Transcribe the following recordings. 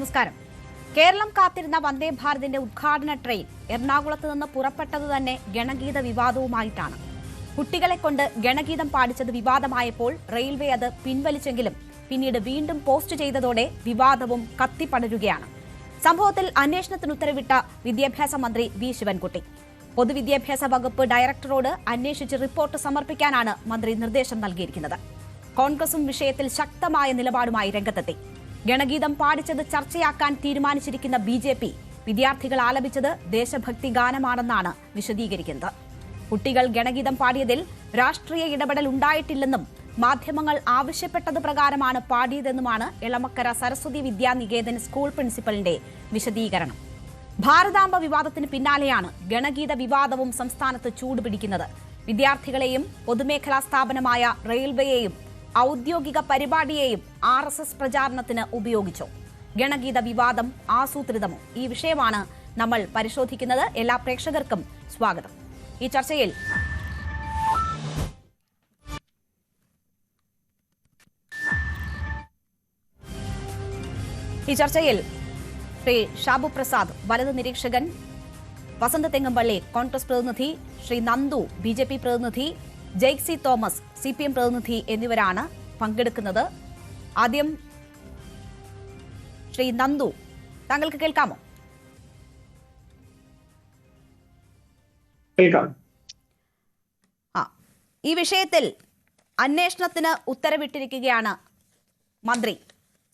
നമസ്കാരം. കേരളം കാത്തിരുന്ന വന്ദേ ഭാരതിന്റെ ഉദ്ഘാടന ട്രെയിൻ എറണാകുളത്ത് നിന്ന് പുറപ്പെട്ടത് തന്നെ ഗണഗീത വിവാദവുമായിട്ടാണ്. കുട്ടികളെ കൊണ്ട് ഗണഗീതം പാടിച്ചത് വിവാദമായപ്പോൾ റെയിൽവേ അത് പിൻവലിച്ചെങ്കിലും പിന്നീട് വീണ്ടും പോസ്റ്റ് ചെയ്തതോടെ വിവാദവും കത്തിപ്പടരുകയാണ്. സംഭവത്തിൽ അന്വേഷണത്തിന് ഉത്തരവിട്ട വിദ്യാഭ്യാസ മന്ത്രി വി ശിവൻകുട്ടി. പൊതുവിദ്യാഭ്യാസ വകുപ്പ് ഡയറക്ടറോട് അന്വേഷിച്ച് റിപ്പോർട്ട് സമർപ്പിക്കാനാണ് മന്ത്രി നിർദ്ദേശം നൽകിയിരിക്കുന്നത്. കോൺഗ്രസും വിഷയത്തിൽ ശക്തമായ നിലപാടുമായി രംഗത്തെത്തി. ഗണഗീതം പാടിച്ചത് ചർച്ചയാക്കാൻ തീരുമാനിച്ചിരിക്കുന്ന ബി.ജെ.പി. വിദ്യാർത്ഥികൾ ആലപിച്ചത് ദേശഭക്തി ഗാനമാണെന്നാണ് വിശദീകരിക്കുന്നത്. കുട്ടികൾ ഗണഗീതം പാടിയതിൽ രാഷ്ട്രീയ ഇടപെടൽ ഉണ്ടായിട്ടില്ലെന്നും മാധ്യമങ്ങൾ ആവശ്യപ്പെട്ടത് പ്രകാരമാണ് പാടിയതെന്നുമാണ് എളമക്കര സരസ്വതി വിദ്യാനികേതൻ സ്കൂൾ പ്രിൻസിപ്പലിന്റെ വിശദീകരണം. ഭാരതാംബ വിവാദത്തിന് പിന്നാലെയാണ് ഗണഗീത വിവാദവും സംസ്ഥാനത്ത് ചൂടുപിടിക്കുന്നത്. വിദ്യാർത്ഥികളെയും പൊതുമേഖലാ സ്ഥാപനമായ റെയിൽവേയെയും ഔദ്യോഗിക പരിപാടിയെയും RSS പ്രചാരണത്തിന് ഉപയോഗിച്ചു. ഗണഗീത വിവാദം ആസൂത്രിതമോ? ഈ വിഷയമാണ് നമ്മൾ പരിശോധിക്കുന്നത്. എല്ലാ പ്രേക്ഷകർക്കും സ്വാഗതം. ഈ ചർച്ചയിൽ ശ്രീ ഷാബു പ്രസാദ് വലത് നിരീക്ഷകൻ, വസന്ത തെങ്ങമ്പള്ളി കോൺഗ്രസ് പ്രതിനിധി, ശ്രീ നന്ദു BJP പ്രതിനിധി, ജെയ്സി തോമസ് CPM പ്രതിനിധി എന്നിവരാണ് പങ്കെടുക്കുന്നത്. ആദ്യം ശ്രീ നന്ദു, താങ്കൾക്ക് കേൾക്കാമോ? ഈ വിഷയത്തിൽ അന്വേഷണത്തിന് ഉത്തരവിട്ടിരിക്കുകയാണ് മന്ത്രി.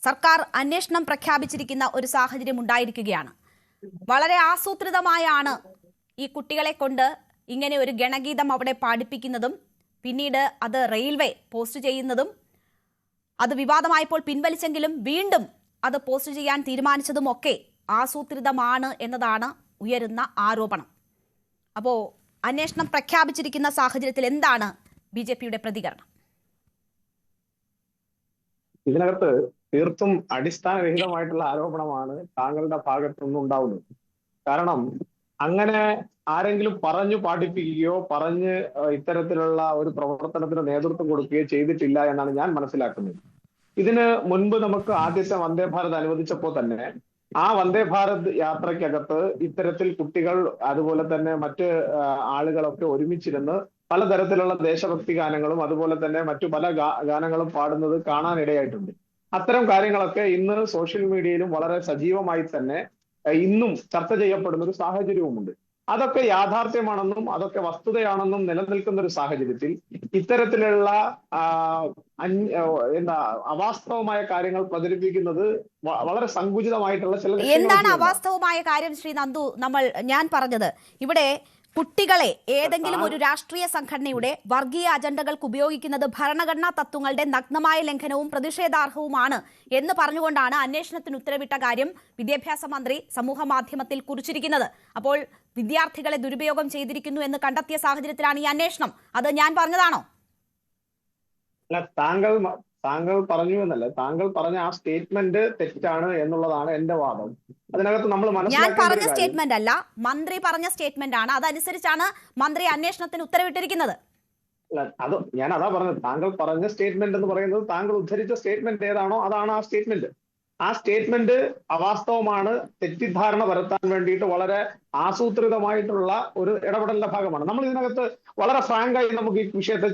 സർക്കാർ അന്വേഷണം പ്രഖ്യാപിച്ചിരിക്കുന്ന ഒരു സാഹചര്യം ഉണ്ടായിരിക്കുകയാണ്. വളരെ ആസൂത്രിതമായാണ് ഈ കുട്ടികളെ കൊണ്ട് ഇങ്ങനെ ഒരു ഗണഗീതം അവിടെ പാടിപ്പിക്കുന്നതും പിന്നീട് അത് റെയിൽവേ പോസ്റ്റ് ചെയ്യുന്നതും അത് വിവാദമായപ്പോൾ പിൻവലിച്ചെങ്കിലും വീണ്ടും അത് പോസ്റ്റ് ചെയ്യാൻ തീരുമാനിച്ചതും ഒക്കെ ആസൂത്രിതമാണ് എന്നതാണ് ഉയരുന്ന ആരോപണം. അപ്പോൾ അന്വേഷണം പ്രഖ്യാപിച്ചിരിക്കുന്ന സാഹചര്യത്തിൽ എന്താണ് BJPയുടെ പ്രതികരണം? ഇതിനകത്ത് തീർത്തും അടിസ്ഥാനരഹിതമായിട്ടുള്ള ആരോപണമാണ് താങ്കളുടെ ഭാഗത്തുനിന്ന് ഉണ്ടാവുന്നത്. കാരണം അങ്ങനെ ആരെങ്കിലും പറഞ്ഞു പാടിപ്പിക്കുകയോ പറഞ്ഞ് ഇത്തരത്തിലുള്ള ഒരു പ്രവർത്തനത്തിന് നേതൃത്വം കൊടുക്കുകയോ ചെയ്തിട്ടില്ല എന്നാണ് ഞാൻ മനസ്സിലാക്കുന്നത്. ഇതിന് മുൻപ് നമുക്ക് ആദ്യത്തെ വന്ദേ ഭാരത് അനുവദിച്ചപ്പോൾ തന്നെ ആ വന്ദേ ഭാരത് യാത്രയ്ക്കകത്ത് ഇത്തരത്തിൽ കുട്ടികൾ അതുപോലെ തന്നെ മറ്റ് ആളുകളൊക്കെ ഒരുമിച്ചിരുന്ന് പലതരത്തിലുള്ള ദേശഭക്തി ഗാനങ്ങളും അതുപോലെ തന്നെ മറ്റു പല ഗാനങ്ങളും പാടുന്നത് കാണാനിടയായിട്ടുണ്ട്. അത്തരം കാര്യങ്ങളൊക്കെ ഇന്ന് സോഷ്യൽ മീഡിയയിലും വളരെ സജീവമായി തന്നെ ഇന്നും ചർച്ച ചെയ്യപ്പെടുന്ന ഒരു സാഹചര്യവുമുണ്ട്. അതൊക്കെ യാഥാർത്ഥ്യമാണെന്നും അതൊക്കെ വസ്തുതയാണെന്നും നിലനിൽക്കുന്ന ഒരു സാഹചര്യത്തിൽ ഇത്തരത്തിലുള്ള അവാസ്തവമായ കാര്യങ്ങൾ പ്രചരിപ്പിക്കുന്നത് വളരെ സങ്കുചിതമായിട്ടുള്ള ചില. എന്താണ് അവാസ്തവമായ കാര്യം ശ്രീ നന്ദു? ഞാൻ പറഞ്ഞത് ഇവിടെ കുട്ടികളെ ഏതെങ്കിലും ഒരു രാഷ്ട്രീയ സംഘടനയുടെ വർഗീയ അജണ്ടകൾക്ക് ഉപയോഗിക്കുന്നത് ഭരണഘടനാ തത്വങ്ങളുടെ നഗ്നമായ ലംഘനവും പ്രതിഷേധാർഹവുമാണ് എന്ന് പറഞ്ഞുകൊണ്ടാണ് അന്വേഷണത്തിന് ഉത്തരവിട്ട കാര്യം വിദ്യാഭ്യാസ മന്ത്രി സമൂഹ മാധ്യമത്തിൽ കുറിച്ചിരിക്കുന്നത്. അപ്പോൾ വിദ്യാർത്ഥികളെ ദുരുപയോഗം ചെയ്തിരിക്കുന്നു എന്ന് കണ്ടെത്തിയ സാഹചര്യത്തിലാണ് ഈ അന്വേഷണം. അത് ഞാൻ പറഞ്ഞതാണോ? താങ്കൾ പറഞ്ഞു എന്നല്ല, താങ്കൾ പറഞ്ഞ ആ സ്റ്റേറ്റ്മെന്റ് തെറ്റാണ് എന്നുള്ളതാണ് എന്റെ വാദം. അതിനകത്ത് നമ്മൾ ഞാൻ പറഞ്ഞ സ്റ്റേറ്റ്മെന്റ് അല്ല, മന്ത്രി പറഞ്ഞ സ്റ്റേറ്റ്മെന്റ് ആണ്. അതനുസരിച്ചാണ് മന്ത്രി അന്വേഷണത്തിന് ഉത്തരവിട്ടിരിക്കുന്നത്. അത് ഞാൻ അതാ പറഞ്ഞത്. താങ്കൾ പറഞ്ഞ സ്റ്റേറ്റ്മെന്റ് എന്ന് പറയുന്നത് താങ്കൾ ഉദ്ധരിച്ച സ്റ്റേറ്റ്മെന്റ് ഏതാണോ അതാണ് ആ സ്റ്റേറ്റ്മെന്റ്. ആ സ്റ്റേറ്റ്മെന്റ് അവാസ്തവമാണ്, തെറ്റിദ്ധാരണ പരത്താൻ വേണ്ടിയിട്ട് വളരെ ആസൂത്രിതമായിട്ടുള്ള ഒരു ഇടപെടലിന്റെ ഭാഗമാണ്. നമ്മൾ ഇതിനകത്ത് വളരെ ഫ്രാങ്കായി നമുക്ക് ഈ വിഷയത്തെ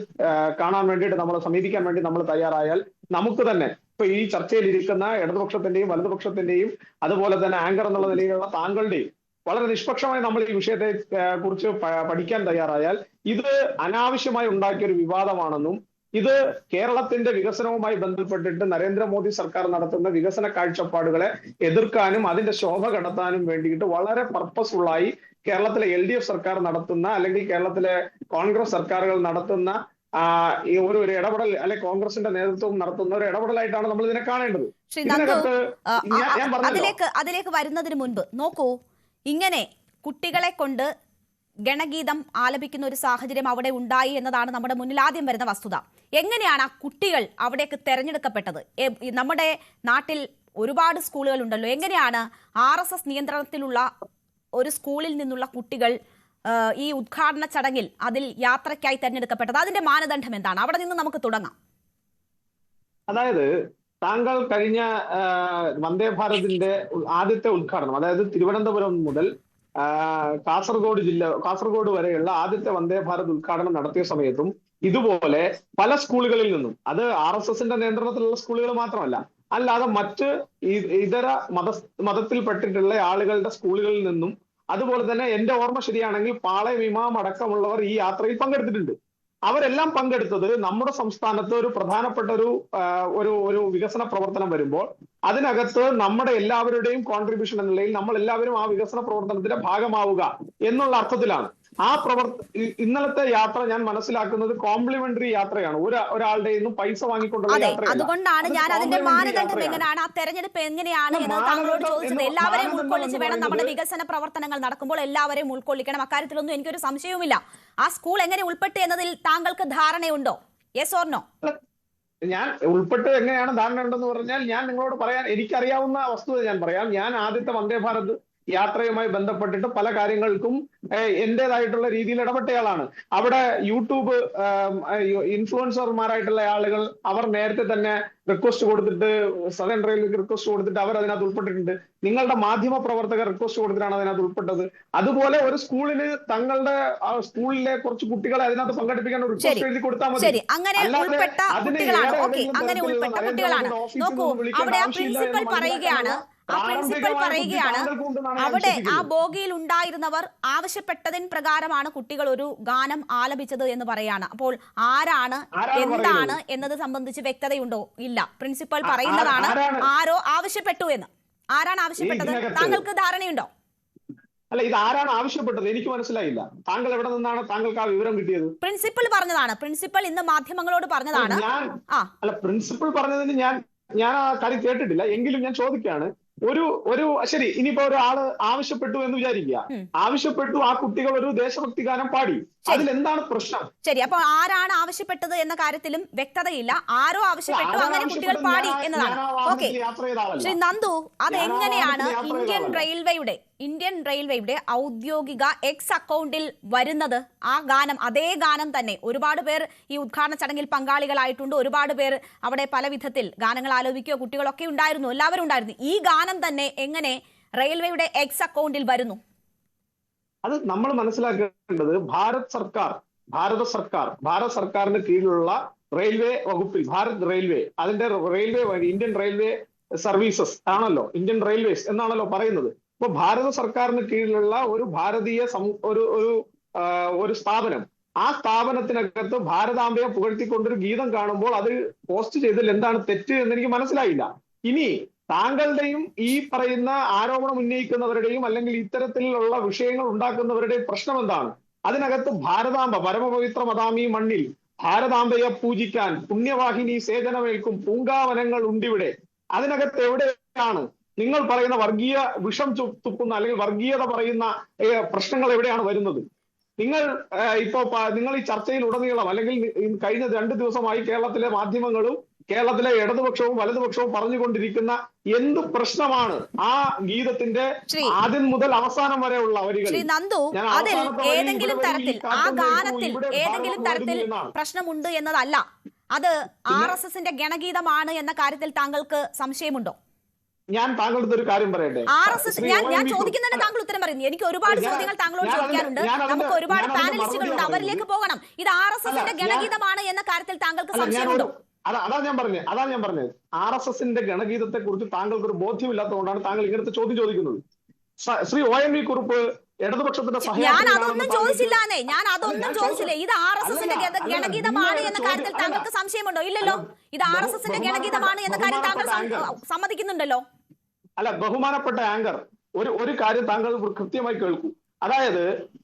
കാണാൻ വേണ്ടിയിട്ട് നമ്മൾ സമീപിക്കാൻ വേണ്ടി നമ്മൾ തയ്യാറായാൽ നമുക്ക് തന്നെ ഇപ്പൊ ഈ ചർച്ചയിൽ ഇരിക്കുന്ന ഇടതുപക്ഷത്തിന്റെയും വലതുപക്ഷത്തിന്റെയും അതുപോലെ തന്നെ ആങ്കർ എന്നുള്ള നിലയിലുള്ള താങ്കളുടെയും വളരെ നിഷ്പക്ഷമായി നമ്മൾ ഈ വിഷയത്തെ കുറിച്ച് പഠിക്കാൻ തയ്യാറായാൽ ഇത് അനാവശ്യമായി ഉണ്ടാക്കിയ ഒരു വിവാദമാണെന്നും ഇത് കേരളത്തിന്റെ വികസനവുമായി ബന്ധപ്പെട്ടിട്ട് നരേന്ദ്രമോദി സർക്കാർ നടത്തുന്ന വികസന കാഴ്ചപ്പാടുകളെ എതിർക്കാനും അതിന്റെ ശോഭ കടത്താനും വേണ്ടിയിട്ട് വളരെ പർപ്പസ്ഫുള്ളായി കേരളത്തിലെ LDF സർക്കാർ നടത്തുന്ന അല്ലെങ്കിൽ കേരളത്തിലെ കോൺഗ്രസ് സർക്കാരുകൾ നടത്തുന്ന ഈ ഒരു ഇടപെടൽ അല്ലെ കോൺഗ്രസിന്റെ നേതൃത്വം നടത്തുന്ന ഒരു ഇടപെടലായിട്ടാണ് നമ്മൾ ഇതിനെ കാണേണ്ടത്. അതിലേക്ക് വരുന്നതിന് മുൻപ് നോക്കൂ, ഇങ്ങനെ കുട്ടികളെ കൊണ്ട് ഗണഗീതം ആലപിക്കുന്ന ഒരു സാഹചര്യം അവിടെ ഉണ്ടായി എന്നതാണ് നമ്മുടെ മുന്നിൽ ആദ്യം വരുന്ന വസ്തുത. എങ്ങനെയാണ് ആ കുട്ടികൾ അവിടേക്ക് തെരഞ്ഞെടുക്കപ്പെട്ടത്? നമ്മുടെ നാട്ടിൽ ഒരുപാട് സ്കൂളുകൾ ഉണ്ടല്ലോ. എങ്ങനെയാണ് RSS നിയന്ത്രണത്തിലുള്ള ഒരു സ്കൂളിൽ നിന്നുള്ള കുട്ടികൾ ഈ ഉദ്ഘാടന ചടങ്ങിൽ അതിൽ യാത്രയ്ക്കായി തെരഞ്ഞെടുക്കപ്പെട്ടത്? അതിന്റെ മാനദണ്ഡം എന്താണ്? അവിടെ നിന്ന് നമുക്ക് തുടങ്ങാം. അതായത് താങ്കൾ കഴിഞ്ഞ വന്ദേ ഭാരതിന്റെ ആദ്യത്തെ ഉദ്ഘാടനം, അതായത് തിരുവനന്തപുരം മുതൽ കാസർഗോഡ് വരെയുള്ള ആദ്യത്തെ വന്ദേ ഭാരത് ഉദ്ഘാടനം നടത്തിയ സമയത്തും ഇതുപോലെ പല സ്കൂളുകളിൽ നിന്നും, അത് RSSന്റെ നിയന്ത്രണത്തിലുള്ള സ്കൂളുകൾ മാത്രമല്ല, അല്ലാതെ മറ്റ് ഇതര മതത്തിൽപ്പെട്ടിട്ടുള്ള ആളുകളുടെ സ്കൂളുകളിൽ നിന്നും, അതുപോലെ തന്നെ എന്റെ ഓർമ്മ ശരിയാണെങ്കിൽ പാളയം ഇമാം അടക്കമുള്ളവർ ഈ യാത്രയിൽ പങ്കെടുത്തിട്ടുണ്ട്. അവരെല്ലാം പങ്കെടുത്തത് നമ്മുടെ സംസ്ഥാനത്ത് ഒരു പ്രധാനപ്പെട്ട ഒരു വികസന പ്രവർത്തനം വരുമ്പോൾ അതിനകത്ത് നമ്മുടെ എല്ലാവരുടെയും കോൺട്രിബ്യൂഷൻ എന്ന നിലയിൽ നമ്മൾ എല്ലാവരും ആ വികസന പ്രവർത്തനത്തിന്റെ ഭാഗമാവുക എന്നുള്ള അർത്ഥത്തിലാണ്. ഇന്നലത്തെ യാത്ര ഞാൻ മനസ്സിലാക്കുന്നത് കോംപ്ലിമെന്ററി യാത്രയാണ്, ഒരാളുടെ നിന്നും പൈസ വാങ്ങിക്കൊണ്ടുള്ള യാത്രയാണ്. അതുകൊണ്ടാണ് ഞാൻ അതിന്റെ മാനദണ്ഡം എങ്ങനെയാണ്, ആ തെരഞ്ഞെടുപ്പ് എങ്ങനെയാണ് എന്ന് താങ്കളോട് ചോദിച്ചത്. എല്ലാവരെയും ഉൾക്കൊള്ളിച്ച് വേണം നമ്മുടെ വികസന പ്രവർത്തനങ്ങൾ നടക്കുമ്പോൾ, എല്ലാവരെയും ഉൾക്കൊള്ളിക്കണം. അക്കാര്യത്തിലൊന്നും എനിക്കൊരു സംശയവുമില്ല. ആ സ്കൂൾ എങ്ങനെ ഉൾപ്പെട്ടു എന്നതിൽ താങ്കൾക്ക് ധാരണയുണ്ടോ? Yes or no? ഞാൻ ഉൾപ്പെട്ട് എങ്ങനെയാണ് ധാരണ ഉണ്ടെന്ന് പറഞ്ഞാൽ ഞാൻ നിങ്ങളോട് പറയാൻ എനിക്കറിയാവുന്ന വസ്തുത ഞാൻ പറയാം. ഞാൻ ആദ്യത്തെ വന്ദേ ഭാരത് യാത്രയുമായി ബന്ധപ്പെട്ടിട്ട് പല കാര്യങ്ങൾക്കും എന്റേതായിട്ടുള്ള രീതിയിൽ ഇടപെട്ടയാളാണ്. അവിടെ യൂട്യൂബ് ഇൻഫ്ലുവൻസർമാരായിട്ടുള്ള ആളുകൾ അവർ നേരത്തെ തന്നെ റിക്വസ്റ്റ് കൊടുത്തിട്ട്, സദേൺ റെയിൽവേക്ക് റിക്വസ്റ്റ് കൊടുത്തിട്ട് അവർ അതിനകത്ത് ഉൾപ്പെട്ടിട്ടുണ്ട്. നിങ്ങളുടെ മാധ്യമ പ്രവർത്തകർ റിക്വസ്റ്റ് കൊടുത്തിട്ടാണ് അതിനകത്ത് ഉൾപ്പെട്ടത്. അതുപോലെ ഒരു സ്കൂളിന് തങ്ങളുടെ സ്കൂളിലെ കുറച്ച് കുട്ടികളെ അതിനകത്ത് പങ്കെടുപ്പിക്കാൻ ഒരു റിക്വസ്റ്റ് എഴുതി കൊടുത്താൽ മതി. അങ്ങനെ ഉൾപ്പെട്ട കുട്ടികളാണ്. നോക്കൂ, അവിടെ ആ പ്രിൻസിപ്പൽ പറയുകയാണ്, അവിടെ ആ ബോഗിയിൽ ഉണ്ടായിരുന്നവർ ആവശ്യപ്പെട്ടതിന് പ്രകാരമാണ് കുട്ടികൾ ഒരു ഗാനം ആലപിച്ചത് എന്ന് പറയാണ്. അപ്പോൾ ആരാണ്, എന്താണ് എന്നത് സംബന്ധിച്ച് വ്യക്തതയുണ്ടോ? ഇല്ല, പ്രിൻസിപ്പൽ പറയുന്നതാണ് ആരോ ആവശ്യപ്പെട്ടു എന്ന്. ആരാണ് ആവശ്യപ്പെട്ടത്? താങ്കൾക്ക് ധാരണയുണ്ടോ? അല്ല, ഇത് ആരാണ് ആവശ്യപ്പെട്ടത് എനിക്ക് മനസ്സിലായില്ല. താങ്കൾ എവിടെ നിന്നാണ് താങ്കൾക്ക് ആ വിവരം കിട്ടിയത്? പ്രിൻസിപ്പൽ പറഞ്ഞതാണ്. പ്രിൻസിപ്പൽ ഇന്ന് മാധ്യമങ്ങളോട് പറഞ്ഞതാണ്. അല്ല, പ്രിൻസിപ്പൽ പറഞ്ഞതിന് ഞാൻ ആ കാര്യം കേട്ടിട്ടില്ല. എങ്കിലും ഞാൻ ചോദിക്കുകയാണ്, ശരി, ഇനിയിപ്പോ ഒരാള് ആവശ്യപ്പെട്ടു എന്ന് വിചാരിക്കുക, ആവശ്യപ്പെട്ടു, ആ കുട്ടികൾ ഒരു ദേശഭക്തി ഗാനം പാടി, അതിലെന്താണ് പ്രശ്നം? ശരി, അപ്പൊ ആരാണ് ആവശ്യപ്പെട്ടത് എന്ന കാര്യത്തിലും വ്യക്തതയില്ല. ആരോ ആവശ്യപ്പെട്ടു, അങ്ങനെ കുട്ടികൾ പാടി എന്നതാണ്. ഓക്കെ, ശ്രീ നന്ദു, അതെങ്ങനെയാണ് ഇന്ത്യൻ റെയിൽവേയുടെ ഔദ്യോഗിക എക്സ് അക്കൗണ്ടിൽ വരുന്നത്? ആ ഗാനം, അതേ ഗാനം തന്നെ ഒരുപാട് പേർ ഈ ഉദ്ഘാടന ചടങ്ങിൽ പങ്കാളികളായിട്ടുണ്ട്. ഒരുപാട് പേർ അവിടെ പല വിധത്തിൽ ഗാനങ്ങൾ ആലോചിക്കുകയോ കുട്ടികളൊക്കെ ഉണ്ടായിരുന്നു, എല്ലാവരും ഉണ്ടായിരുന്നു. ഈ ഗാനം തന്നെ എങ്ങനെ റെയിൽവേയുടെ എക്സ് അക്കൗണ്ടിൽ വരുന്നു? അത് നമ്മൾ മനസ്സിലാക്കേണ്ടത് ഭാരത സർക്കാരിന് കീഴിലുള്ള റെയിൽവേ വകുപ്പിൽ, ഭാരത് റെയിൽവേ, അതിന്റെ ഇന്ത്യൻ റെയിൽവേ സർവീസസ് ആണല്ലോ, ഇന്ത്യൻ റെയിൽവേസ് എന്നാണല്ലോ പറയുന്നത്. ഇപ്പൊ ഭാരത സർക്കാരിന് കീഴിലുള്ള ഒരു ഭാരതീയ ഒരു സ്ഥാപനം, ആ സ്ഥാപനത്തിനകത്ത് ഭാരതാംബയെ പുകഴ്ത്തിക്കൊണ്ടൊരു ഗീതം കാണുമ്പോൾ അത് പോസ്റ്റ് ചെയ്തതിൽ എന്താണ് തെറ്റ് എന്ന് എനിക്ക് മനസ്സിലായില്ല. ഇനി താങ്കളുടെയും ഈ പറയുന്ന ആരോപണം ഉന്നയിക്കുന്നവരുടെയും അല്ലെങ്കിൽ ഇത്തരത്തിലുള്ള വിഷയങ്ങൾ ഉണ്ടാക്കുന്നവരുടെയും പ്രശ്നം എന്താണ്? അതിനകത്ത് ഭാരതാംബ, പരമപവിത്രമതാമീ മണ്ണിൽ ഭാരതാംബയെ പൂജിക്കാൻ പുണ്യവാഹിനി സേചനമേൽക്കും പൂങ്കാവനങ്ങൾ ഉണ്ടിവിടെ. അതിനകത്ത് എവിടെയാണ് നിങ്ങൾ പറയുന്ന വർഗീയ വിഷം തുപ്പുന്ന അല്ലെങ്കിൽ വർഗീയത പറയുന്ന പ്രശ്നങ്ങൾ എവിടെയാണ് വരുന്നത്? നിങ്ങൾ ഈ ചർച്ചയിൽ ഉടനീളം അല്ലെങ്കിൽ കഴിഞ്ഞ 2 ദിവസമായി കേരളത്തിലെ മാധ്യമങ്ങളും കേരളത്തിലെ ഇടതുപക്ഷവും വലതുപക്ഷവും പറഞ്ഞുകൊണ്ടിരിക്കുന്ന എന്ത് പ്രശ്നമാണ് ആ ഗീതത്തിന്റെ ആദ്യം മുതൽ അവസാനം വരെയുള്ള വരികൾ? ഏതെങ്കിലും തരത്തിൽ പ്രശ്നമുണ്ട് എന്നതല്ല, അത് RSSന്റെ ഗണഗീതമാണ് എന്ന കാര്യത്തിൽ താങ്കൾക്ക് സംശയമുണ്ടോ? ഞാൻ താങ്കളുടെ ഒരു കാര്യം പറയട്ടെ. ഞാൻ ചോദിക്കുന്നതിന് താങ്കൾ ഉത്തരം പറയുന്നു. എനിക്ക് ഒരുപാട് ചോദ്യങ്ങൾ താങ്കളോട് ചോദിക്കാനുണ്ട്. നമുക്ക് ഒരുപാട് പാനലിസ്റ്റുകളുണ്ട്, അവരിലേക്ക് പോകണം. ഇത് RSSന്റെ ഗണഗീതമാണ് എന്ന കാര്യത്തിൽ താങ്കൾക്ക് സംശയമുണ്ടോ? അതാണ് ഞാൻ പറഞ്ഞത്. RSSന്റെ ഗണഗീതത്തെ കുറിച്ച് താങ്കൾക്ക് ഒരു ബോധ്യമില്ലാത്തതുകൊണ്ടാണ് താങ്കൾ ഇങ്ങനത്തെ ചോദ്യം ചോദിക്കുന്നത്. ശ്രീ ONV കുറുപ്പ് ഇടതുപക്ഷത്തിന്റെ ഞാൻ അതൊന്നും ചോദിച്ചില്ല. ഇത് RSSന്റെ ഗണഗീതമാണ് എന്ന കാര്യത്തിൽ താങ്കൾക്ക് സംശയമുണ്ടോ? ഇല്ലല്ലോ. ഇത് RSSന്റെ ഗണഗീതമാണ് എന്ന കാര്യം താങ്കൾ സമ്മതിക്കുന്നുണ്ടല്ലോ. അല്ല, ബഹുമാനപ്പെട്ട ആങ്കർ, ഒരു കാര്യം താങ്കൾ കൃത്യമായി കേൾക്കൂ. അതായത്